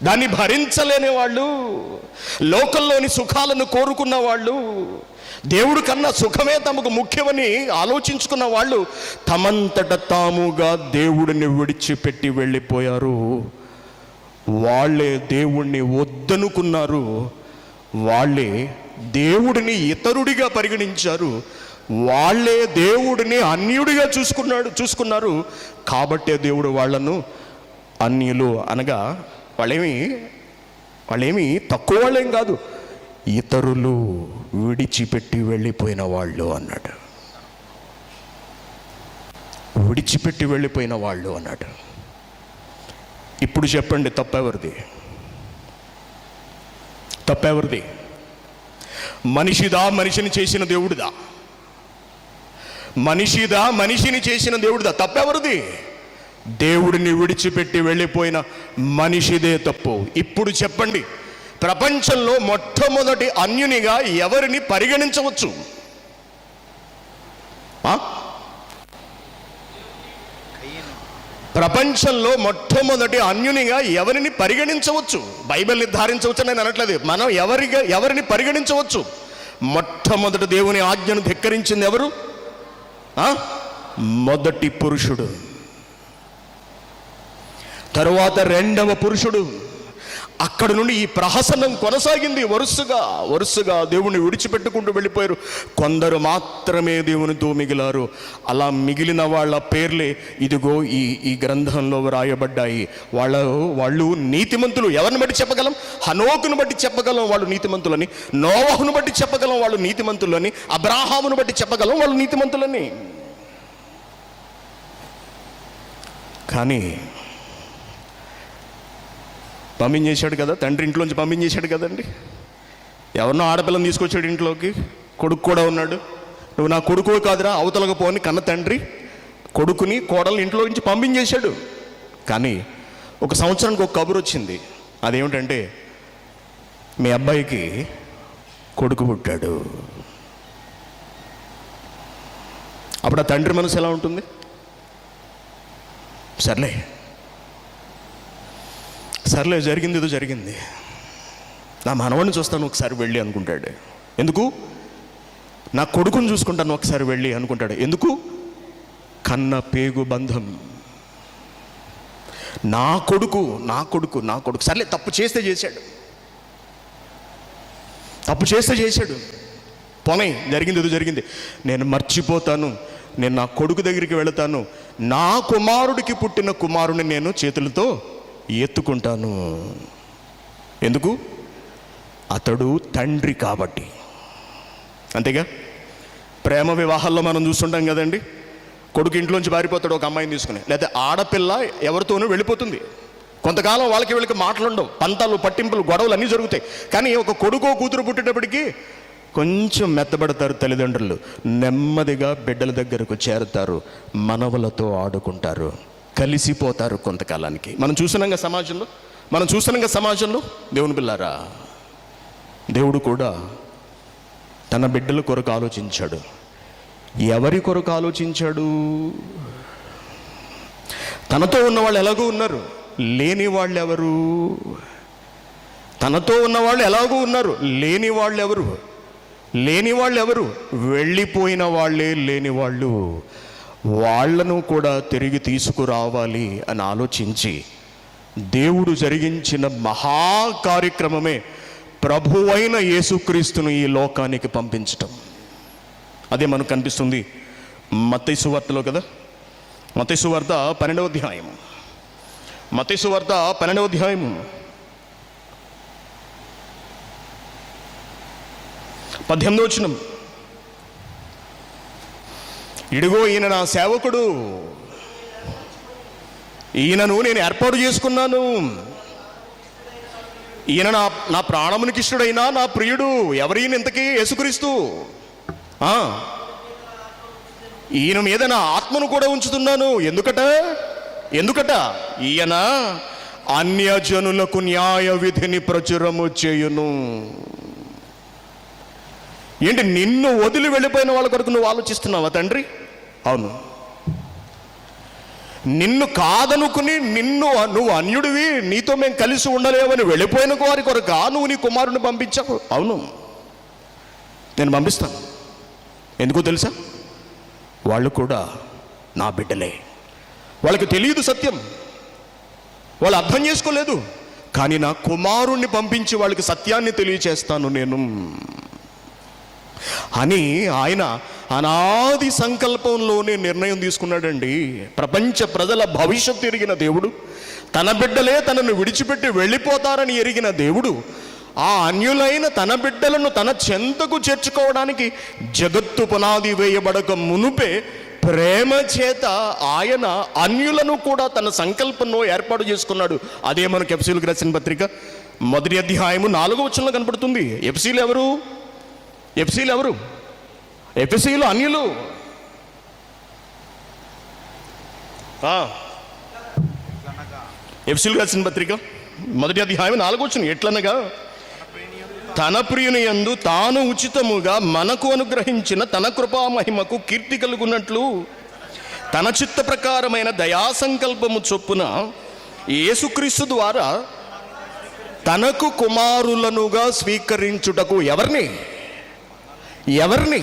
దాన్ని భరించలేని వాళ్ళు, లోకంలోని సుఖాలను కోరుకున్న వాళ్ళు, దేవుడు కన్నా సుఖమే తమకు ముఖ్యమని ఆలోచించుకున్న వాళ్ళు తమంతట తాముగా దేవుడిని విడిచిపెట్టి వెళ్ళిపోయారు. వాళ్ళే దేవుణ్ణి వద్దనుకున్నారు, వాళ్ళే దేవుడిని ఇతరుడిగా పరిగణించారు, వాళ్ళే దేవుడిని అన్యుడిగా చూసుకున్నారు. కాబట్టే దేవుడు వాళ్ళను అన్యులు అనగా వాళ్ళేమి తక్కువ వాళ్ళేం కాదు, ఇతరులు విడిచిపెట్టి వెళ్ళిపోయిన వాళ్ళు అన్నాడు. విడిచిపెట్టి వెళ్ళిపోయిన వాళ్ళు అన్నాడు. ఇప్పుడు చెప్పండి, తప్పెవరిది? తప్పెవరిది? మనిషిదా మనిషిని చేసిన దేవుడిదా? మనిషిదా మనిషిని చేసిన దేవుడిదా? తప్పెవరిది? దేవుడిని విడిచిపెట్టి వెళ్ళిపోయిన మనిషిదే తప్పు. ఇప్పుడు చెప్పండి, ప్రపంచంలో మొట్టమొదటి అన్యునిగా ఎవరిని పరిగణించవచ్చు? ప్రపంచంలో మొట్టమొదటి అన్యునిగా ఎవరిని పరిగణించవచ్చు? బైబిల్ నిర్ధారించవచ్చు నేను అనట్లేదు. మనం ఎవరిని పరిగణించవచ్చు? మొట్టమొదటి దేవుని ఆజ్ఞను ధిక్కరించింది ఎవరు? మొదటి పురుషుడు. తరువాత రెండవ పురుషుడు. అక్కడ నుండి ఈ ప్రహసనం కొనసాగింది. వరుసగా దేవుణ్ణి విడిచిపెట్టుకుంటూ వెళ్ళిపోయారు. కొందరు మాత్రమే దేవునితో మిగిలారు. అలా మిగిలిన వాళ్ళ పేర్లే ఇదిగో ఈ గ్రంథంలో వ్రాయబడ్డాయి. వాళ్ళు నీతిమంతులు. ఎవరిని బట్టి చెప్పగలం? హనోకును బట్టి చెప్పగలం వాళ్ళు నీతిమంతులని, నోవహును బట్టి చెప్పగలం వాళ్ళు నీతిమంతులని, అబ్రాహామును బట్టి చెప్పగలం వాళ్ళు నీతిమంతులని. కానీ పంపించేశాడు కదా, తండ్రి ఇంట్లోంచి పంపించేశాడు కదండి. ఎవరినో ఆడపిల్లని తీసుకొచ్చాడు ఇంట్లోకి. కొడుకు కూడా ఉన్నాడు. నువ్వు నా కొడుకు కాదురా అవతలకు పోని కన్న తండ్రి కొడుకుని కోడల్ని ఇంట్లో నుంచి పంపించేశాడు. కానీ ఒక సంవత్సరానికి ఒక కబురు వచ్చింది. అదేమిటంటే మీ అబ్బాయికి కొడుకు పుట్టాడు. అప్పుడు ఆ తండ్రి మనసు ఎలా ఉంటుంది? సర్లే జరిగింది ఏదో జరిగింది, నా మనవడిని చూస్తాను ఒకసారి వెళ్ళి అనుకుంటాడు. ఎందుకు? నా కొడుకుని చూసుకుంటాను ఒకసారి వెళ్ళి అనుకుంటాడు. ఎందుకు? కన్న పేగు బంధం. నా కొడుకు. సర్లే తప్పు చేస్తే చేశాడు, పోనీ జరిగింది ఏదో జరిగింది, నేను మర్చిపోతాను, నేను నా కొడుకు దగ్గరికి వెళతాను, నా కుమారుడికి పుట్టిన కుమారుని నేను చేతులతో ఎత్తుకుంటాను. ఎందుకు? అతడు తండ్రి కాబట్టి. అంతేగా? ప్రేమ వివాహాల్లో మనం చూస్తుంటాం కదండి. కొడుకు ఇంట్లోంచి పారిపోతాడు ఒక అమ్మాయిని తీసుకుని, లేదా ఆడపిల్ల ఎవరితోనూ వెళ్ళిపోతుంది. కొంతకాలం వీళ్ళకి మాటలుండవు, పంతాలు పట్టింపులు గొడవలు అన్నీ జరుగుతాయి. కానీ ఒక కొడుకో కూతురు పుట్టేటప్పటికి కొంచెం మెత్తబడతారు తల్లిదండ్రులు, నెమ్మదిగా బిడ్డల దగ్గరకు చేరుతారు, మనవలతో ఆడుకుంటారు, కలిసిపోతారు కొంతకాలానికి. మనం చూస్తున్నాంగా సమాజంలో దేవుని పిల్లారా, దేవుడు కూడా తన బిడ్డల కొరకు ఆలోచించాడు. ఎవరి కొరకు ఆలోచించాడు? తనతో ఉన్నవాళ్ళు ఎలాగూ ఉన్నారు, లేని వాళ్ళు ఎవరు? తనతో ఉన్నవాళ్ళు ఎలాగూ ఉన్నారు, లేని వాళ్ళు ఎవరు? వెళ్ళిపోయిన వాళ్ళే లేని వాళ్ళు. వాళ్లను కూడా తిరిగి తీసుకురావాలి అని ఆలోచించి దేవుడు జరిగించిన మహాకార్యక్రమమే ప్రభువైన యేసుక్రీస్తును ఈ లోకానికి పంపించటం. అదే మనకు కనిపిస్తుంది మత్తయి సువార్తలో కదా. మత్తయి సువార్త 12వ అధ్యాయం. మత్తయి సువార్త 12వ అధ్యాయం 18వ వచనం. ఇదిగో ఈయన నా సేవకుడు, ఈయనను నేను ఏర్పాటు చేసుకున్నాను, ఈయన నా ప్రాణమునికి ఇష్టడైనా నా ప్రియుడు. ఎవరైనా ఇంతకీ? యేసుక్రీస్తు. ఈయన మీద నా ఆత్మను కూడా ఉంచుతున్నాను. ఎందుకట? ఈయన అన్యజనులకు న్యాయ విధిని ప్రచురము చేయును. ఏంటి, నిన్ను వదిలి వెళ్ళిపోయిన వాళ్ళ కొరకు నువ్వు ఆలోచిస్తున్నావా తండ్రి? అవును. నిన్ను కాదనుకుని నువ్వు అన్యుడివి, నీతో మేము కలిసి ఉండలేవని వెళ్ళిపోయిన వారి కొరకు నువ్వు నీ కుమారుని పంపించావు. అవును, నేను పంపిస్తాను. ఎందుకో తెలుసా? వాళ్ళు కూడా నా బిడ్డలే. వాళ్ళకి తెలియదు సత్యం, వాళ్ళు అర్థం చేసుకోలేదు. కానీ నా కుమారుణ్ణి పంపించి వాళ్ళకి సత్యాన్ని తెలియచేస్తాను నేను అని ఆయన అనాది సంకల్పంలోనే నిర్ణయం తీసుకున్నాడండి. ప్రపంచ ప్రజల భవిష్యత్తు ఎరిగిన దేవుడు, తన బిడ్డలే తనను విడిచిపెట్టి వెళ్ళిపోతారని ఎరిగిన దేవుడు, ఆ అన్యులైన తన బిడ్డలను తన చెంతకు చేర్చుకోవడానికి జగత్తు పునాది వేయబడక మునుపే ప్రేమ చేత ఆయన అన్యులను కూడా తన సంకల్పంలో ఏర్పాటు చేసుకున్నాడు. అదే మనకు ఎఫెసీయులకు రాసిన పత్రిక 1వ అధ్యాయము 4వ వచనంలో కనపడుతుంది. ఎఫెసీయులు ఎవరు? ఎఫెసీయులు అన్యులు. ఎఫెసీయులకు రాసిన పత్రిక 1వ అధ్యాయం 4వ వచనం, ఎట్లనగా తన ప్రియుని యందు తాను ఉచితముగా మనకు అనుగ్రహించిన తన కృపా మహిమకు కీర్తి కలుగునట్లు తన చిత్త ప్రకారమైన దయాసంకల్పము చొప్పున యేసుక్రీస్తు ద్వారా తనకు కుమారులనుగా స్వీకరించుటకు ఎవరిని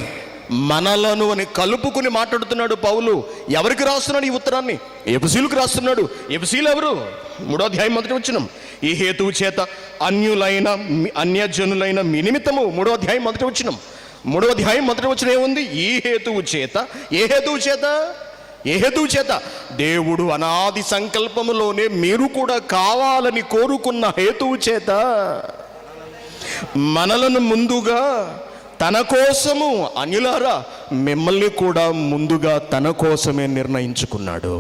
మనలను అని కలుపుకుని మాట్లాడుతున్నాడు పౌలు. ఎవరికి రాస్తున్నాడు ఈ ఉత్తరాన్ని? ఎఫెసీయులకు రాస్తున్నాడు. ఎఫెసీయులు ఎవరు? 3వ అధ్యాయం 1వ వచనం, ఈ హేతువు చేత అన్యజనులైన మీ నిమిత్తము. 3వ అధ్యాయం 1వ వచనం. 3వ అధ్యాయం 1వ వచనం ఏముంది? ఈ హేతువు చేత. ఏ హేతువు చేత? దేవుడు అనాది సంకల్పములోనే మీరు కూడా కావాలని కోరుకున్న హేతువు చేత మనలను ముందుగా తన కోసము, అన్యులారా మిమ్మల్ని కూడా ముందుగా తన కోసమే నిర్ణయించుకున్నాడు.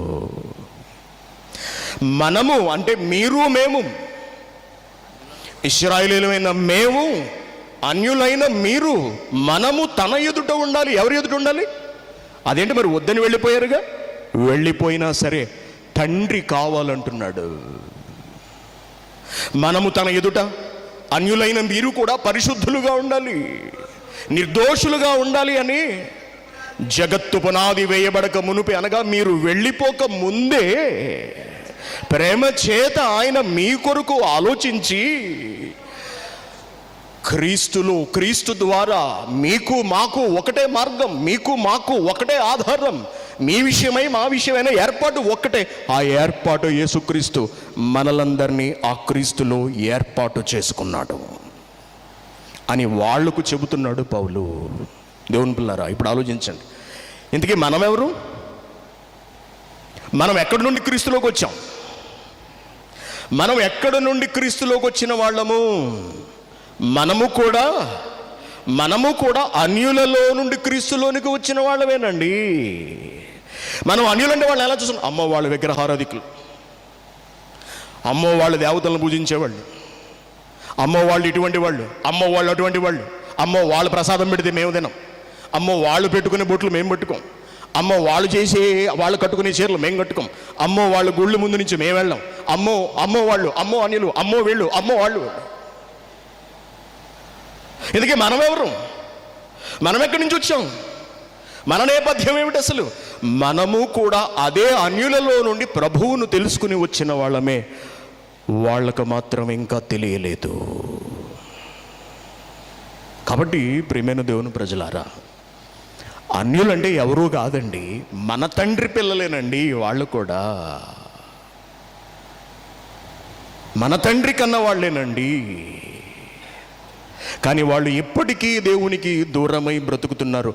మనము అంటే మీరు, మేము, ఇశ్రాయేలీయులైన మేము, అన్యులైన మీరు, మనము తన ఎదుట ఉండాలి. ఎవరి ఎదుట ఉండాలి? అదేంటి మరి? వద్దని వెళ్ళిపోయారుగా. వెళ్ళిపోయినా సరే తండ్రి కావాలంటున్నాడు. మనము తన ఎదుట, అన్యులైన మీరు కూడా పరిశుద్ధులుగా ఉండాలి, నిర్దోషులుగా ఉండాలి అని జగత్తు పునాది వేయబడక మునుపే, అనగా మీరు వెళ్ళిపోక ముందే ప్రేమ చేత ఆయన మీ కొరకు ఆలోచించి క్రీస్తు ద్వారా మీకు మాకు ఒకటే మార్గం, మీకు మాకు ఒకటే ఆధారం, మీ విషయమై మా విషయమైన ఏర్పాటు ఒక్కటే. ఆ ఏర్పాటు యేసుక్రీస్తు మనలందరినీ ఆ క్రీస్తులో ఏర్పాటు చేసుకున్నాడు అని వాళ్లకు చెబుతున్నాడు పౌలు. దేవుని పిల్లారా, ఇప్పుడు ఆలోచించండి, ఇంతకీ మనం ఎవరు? మనం ఎక్కడి నుండి క్రీస్తులోకి వచ్చాం? మనం ఎక్కడి నుండి క్రీస్తులోకి వచ్చిన వాళ్ళము? మనము కూడా అన్యులలో నుండి క్రీస్తులోనికి వచ్చిన వాళ్ళమేనండి. మనం అన్యులంటే వాళ్ళు ఎలా చూస్తున్నాం? అమ్మో వాళ్ళు విగ్రహారాధికులు, అమ్మో వాళ్ళు దేవతలను పూజించేవాళ్ళు, అమ్మో వాళ్ళు ఇటువంటి వాళ్ళు, అమ్మో వాళ్ళు అటువంటి వాళ్ళు, అమ్మో వాళ్ళు ప్రసాదం పెడితే మేము తినాం, అమ్మో వాళ్ళు పెట్టుకునే బొట్లు మేము పెట్టుకోం, అమ్మో వాళ్ళు కట్టుకునే చీరలు మేము కట్టుకోం, అమ్మో వాళ్ళు గుళ్ళు ముందు నుంచి మేము వెళ్ళాం, అమ్మో వాళ్ళు, అమ్మో అన్యులు, అమ్మో వీళ్ళు, అమ్మో వాళ్ళు. ఇందుకే మనం ఎవరు? మనం ఎక్కడి నుంచి వచ్చాం? మన నేపథ్యం ఏమిటి అసలు? మనము కూడా అదే అన్యులలో నుండి ప్రభువును తెలుసుకుని వచ్చిన వాళ్ళమే. వాళ్ళకు మాత్రం ఇంకా తెలియలేదు. కాబట్టి ప్రియమైన దేవుని ప్రజలారా, అన్యులంటే ఎవరూ కాదండి, మన తండ్రి పిల్లలేనండి. వాళ్ళు కూడా మన తండ్రి కన్న వాళ్ళేనండి. కానీ వాళ్ళు ఇప్పటికీ దేవునికి దూరమై బ్రతుకుతున్నారు.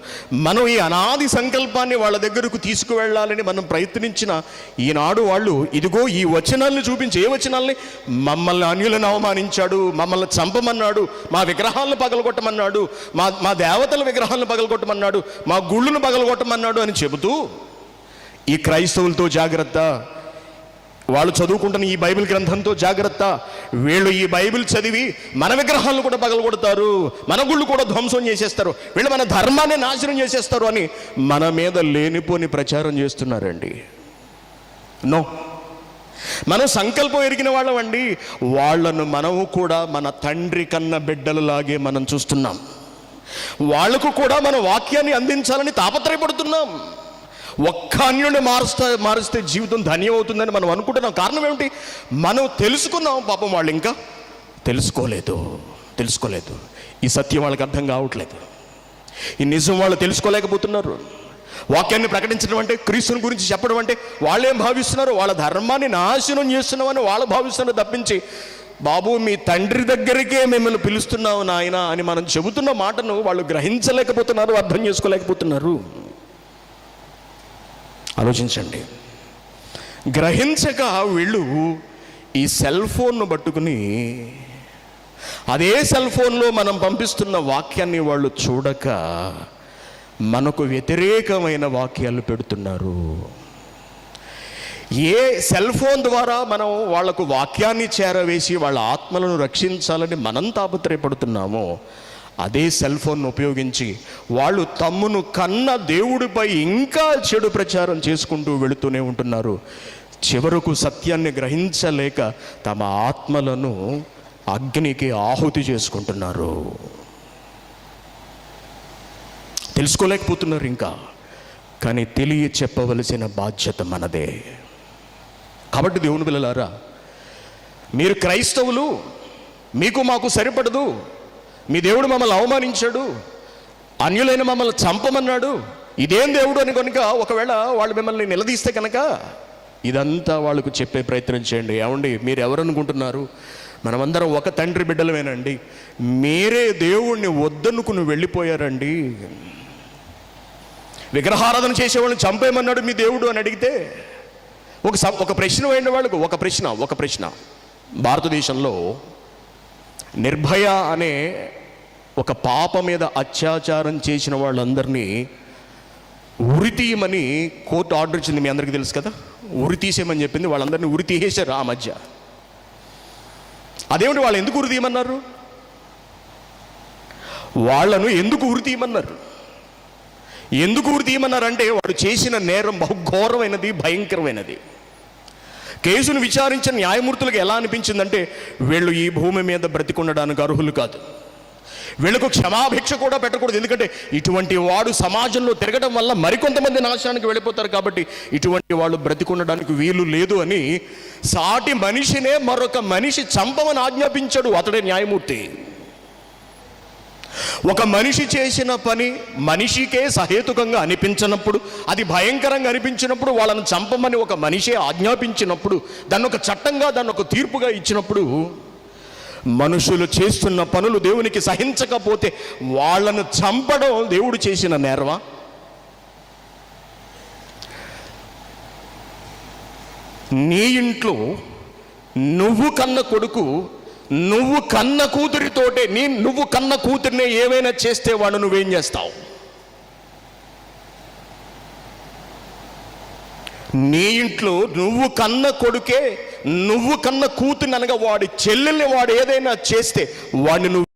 మనం ఈ అనాది సంకల్పాన్ని వాళ్ళ దగ్గరకు తీసుకువెళ్ళాలని మనం ప్రయత్నించిన ఈనాడు వాళ్ళు ఇదిగో ఈ వచనాలను చూపించి, ఏ వచనాల్ని? మమ్మల్ని అన్యులను అవమానించాడు, మమ్మల్ని చంపమన్నాడు, మా విగ్రహాలను పగలగొట్టమన్నాడు, మా దేవతల విగ్రహాలను పగలగొట్టమన్నాడు, మా గుళ్ళను పగలగొట్టమన్నాడు అని చెబుతూ ఈ క్రైస్తవులతో జాగ్రత్త, వాళ్ళు చదువుకుంటున్న ఈ బైబిల్ గ్రంథంతో జాగ్రత్త, వీళ్ళు ఈ బైబిల్ చదివి మన విగ్రహాలను కూడా పగలగొడతారు, మన గుళ్ళు కూడా ధ్వంసం చేసేస్తారు, వీళ్ళు మన ధర్మాన్ని నాశనం చేసేస్తారు అని మన మీద లేనిపోని ప్రచారం చేస్తున్నారండి. నో, మనం సంకల్పం ఎరిగిన వాళ్ళమండి. వాళ్ళను మనము కూడా మన తండ్రి కన్న బిడ్డలలాగే మనం చూస్తున్నాం. వాళ్లకు కూడా మన వాక్యాన్ని అందించాలని తాపత్రయపడుతున్నాం. ఒక్క అన్యుడిని మారిస్తే జీవితం ధన్యం అవుతుందని మనం అనుకుంటున్నాం. కారణం ఏమిటి? మనం తెలుసుకున్నాం, పాపం వాళ్ళు ఇంకా తెలుసుకోలేదు. ఈ సత్యం వాళ్ళకి అర్థం కావట్లేదు. ఈ నిజం వాళ్ళు తెలుసుకోలేకపోతున్నారు. వాక్యాన్ని ప్రకటించడం అంటే, క్రీస్తుని గురించి చెప్పడం అంటే వాళ్ళేం భావిస్తున్నారు? వాళ్ళ ధర్మాన్ని నాశనం చేస్తున్నామని వాళ్ళు భావిస్తున్నారు తప్పించి, బాబు మీ తండ్రి దగ్గరికే మిమ్మల్ని పిలుస్తున్నావు నాయన అని మనం చెబుతున్న మాటను వాళ్ళు గ్రహించలేకపోతున్నారు, అర్థం చేసుకోలేకపోతున్నారు. ఆలోచించండి. గ్రహించక వీళ్ళు ఈ సెల్ ఫోన్ను పట్టుకుని, అదే సెల్ ఫోన్లో మనం పంపిస్తున్న వాక్యాన్ని వాళ్ళు చూడక మనకు వ్యతిరేకమైన వాక్యాలు పెడుతున్నారు. ఏ సెల్ ఫోన్ ద్వారా మనం వాళ్లకు వాక్యాన్ని చేరవేసి వాళ్ళ ఆత్మలను రక్షించాలని మనం తాపత్రయపడుతున్నామో, అదే సెల్ ఫోన్ ఉపయోగించి వాళ్ళు తమ్మును కన్న దేవుడిపై ఇంకా చెడు ప్రచారం చేసుకుంటూ వెళుతూనే ఉంటున్నారు. చివరకు సత్యాన్ని గ్రహించలేక తమ ఆత్మలను అగ్నికి ఆహుతి చేసుకుంటున్నారు. తెలుసుకోలేకపోతున్నారు ఇంకా. కానీ తెలియ చెప్పవలసిన బాధ్యత మనదే. కాబట్టి దేవుని పిల్లలారా, మీరు క్రైస్తవులు, మీకు మాకు సరిపడదు, మీ దేవుడు మమ్మల్ని అవమానించాడు, అన్యులైన మమ్మల్ని చంపమన్నాడు, ఇదేం దేవుడు అని కనుక ఒకవేళ వాళ్ళు మిమ్మల్ని నిలదీస్తే కనుక ఇదంతా వాళ్ళకు చెప్పే ప్రయత్నం చేయండి. ఏమండి, మీరు ఎవరు అనుకుంటున్నారు? మనమందరం ఒక తండ్రి బిడ్డలమేనండి. మీరే దేవుణ్ణి వద్దనుకుని వెళ్ళిపోయారండి. విగ్రహారాధన చేసేవాళ్ళని చంపేయమన్నాడు మీ దేవుడు అని అడిగితే ఒక ప్రశ్న వేయండి వాళ్ళకు. ఒక ప్రశ్న. భారతదేశంలో నిర్భయ అనే ఒక పాప మీద అత్యాచారం చేసిన వాళ్ళందరినీ ఉరి తీయమని కోర్టు ఆర్డర్ ఇచ్చింది. మీ అందరికీ తెలుసు కదా, ఉరి తీసేయమని చెప్పింది. వాళ్ళందరినీ ఉరి తీసేశారు ఆ మధ్య. అదేమిటి, వాళ్ళు ఎందుకు ఉరి తీయమన్నారు? వాళ్ళను ఎందుకు ఉరి తీయమన్నారు? ఎందుకు ఉరి తీయమన్నారంటే వాడు చేసిన నేరం బహుఘోరమైనది, భయంకరమైనది. కేసును విచారించిన న్యాయమూర్తులకు ఎలా అనిపించిందంటే, వీళ్ళు ఈ భూమి మీద బ్రతికుండడానికి అర్హులు కాదు, వీళ్ళకు క్షమాభిక్ష కూడా పెట్టకూడదు, ఎందుకంటే ఇటువంటి వాడు సమాజంలో తిరగడం వల్ల మరికొంతమంది నాశనానికి వెళ్ళిపోతారు, కాబట్టి ఇటువంటి వాళ్ళు బ్రతికుండడానికి వీలు లేదు అని సాటి మనిషినే మరొక మనిషి చంపమని ఆజ్ఞాపించాడు అతడే న్యాయమూర్తి. ఒక మనిషి చేసిన పని మనిషికే సహేతుకంగా అనిపించినప్పుడు, అది భయంకరంగా అనిపించినప్పుడు, వాళ్ళను చంపమని ఒక మనిషే ఆజ్ఞాపించినప్పుడు, దాన్ని ఒక చట్టంగా, దాన్ని ఒక తీర్పుగా ఇచ్చినప్పుడు, మనుషులు చేస్తున్న పనులు దేవునికి సహించకపోతే వాళ్ళను చంపడం దేవుడు చేసిన నేరమా? నీ ఇంట్లో నువ్వు కన్న కొడుకు, నువ్వు కన్న కూతురితోటే, నువ్వు కన్న కూతురినే ఏమైనా చేస్తే వాడు నువ్వేం చేస్తావు? నీ ఇంట్లో నువ్వు కన్న కొడుకే, నువ్వు కన్న కూతురిని అనగా వాడి చెల్లెల్ని వాడు ఏదైనా చేస్తే వాడిని నువ్వు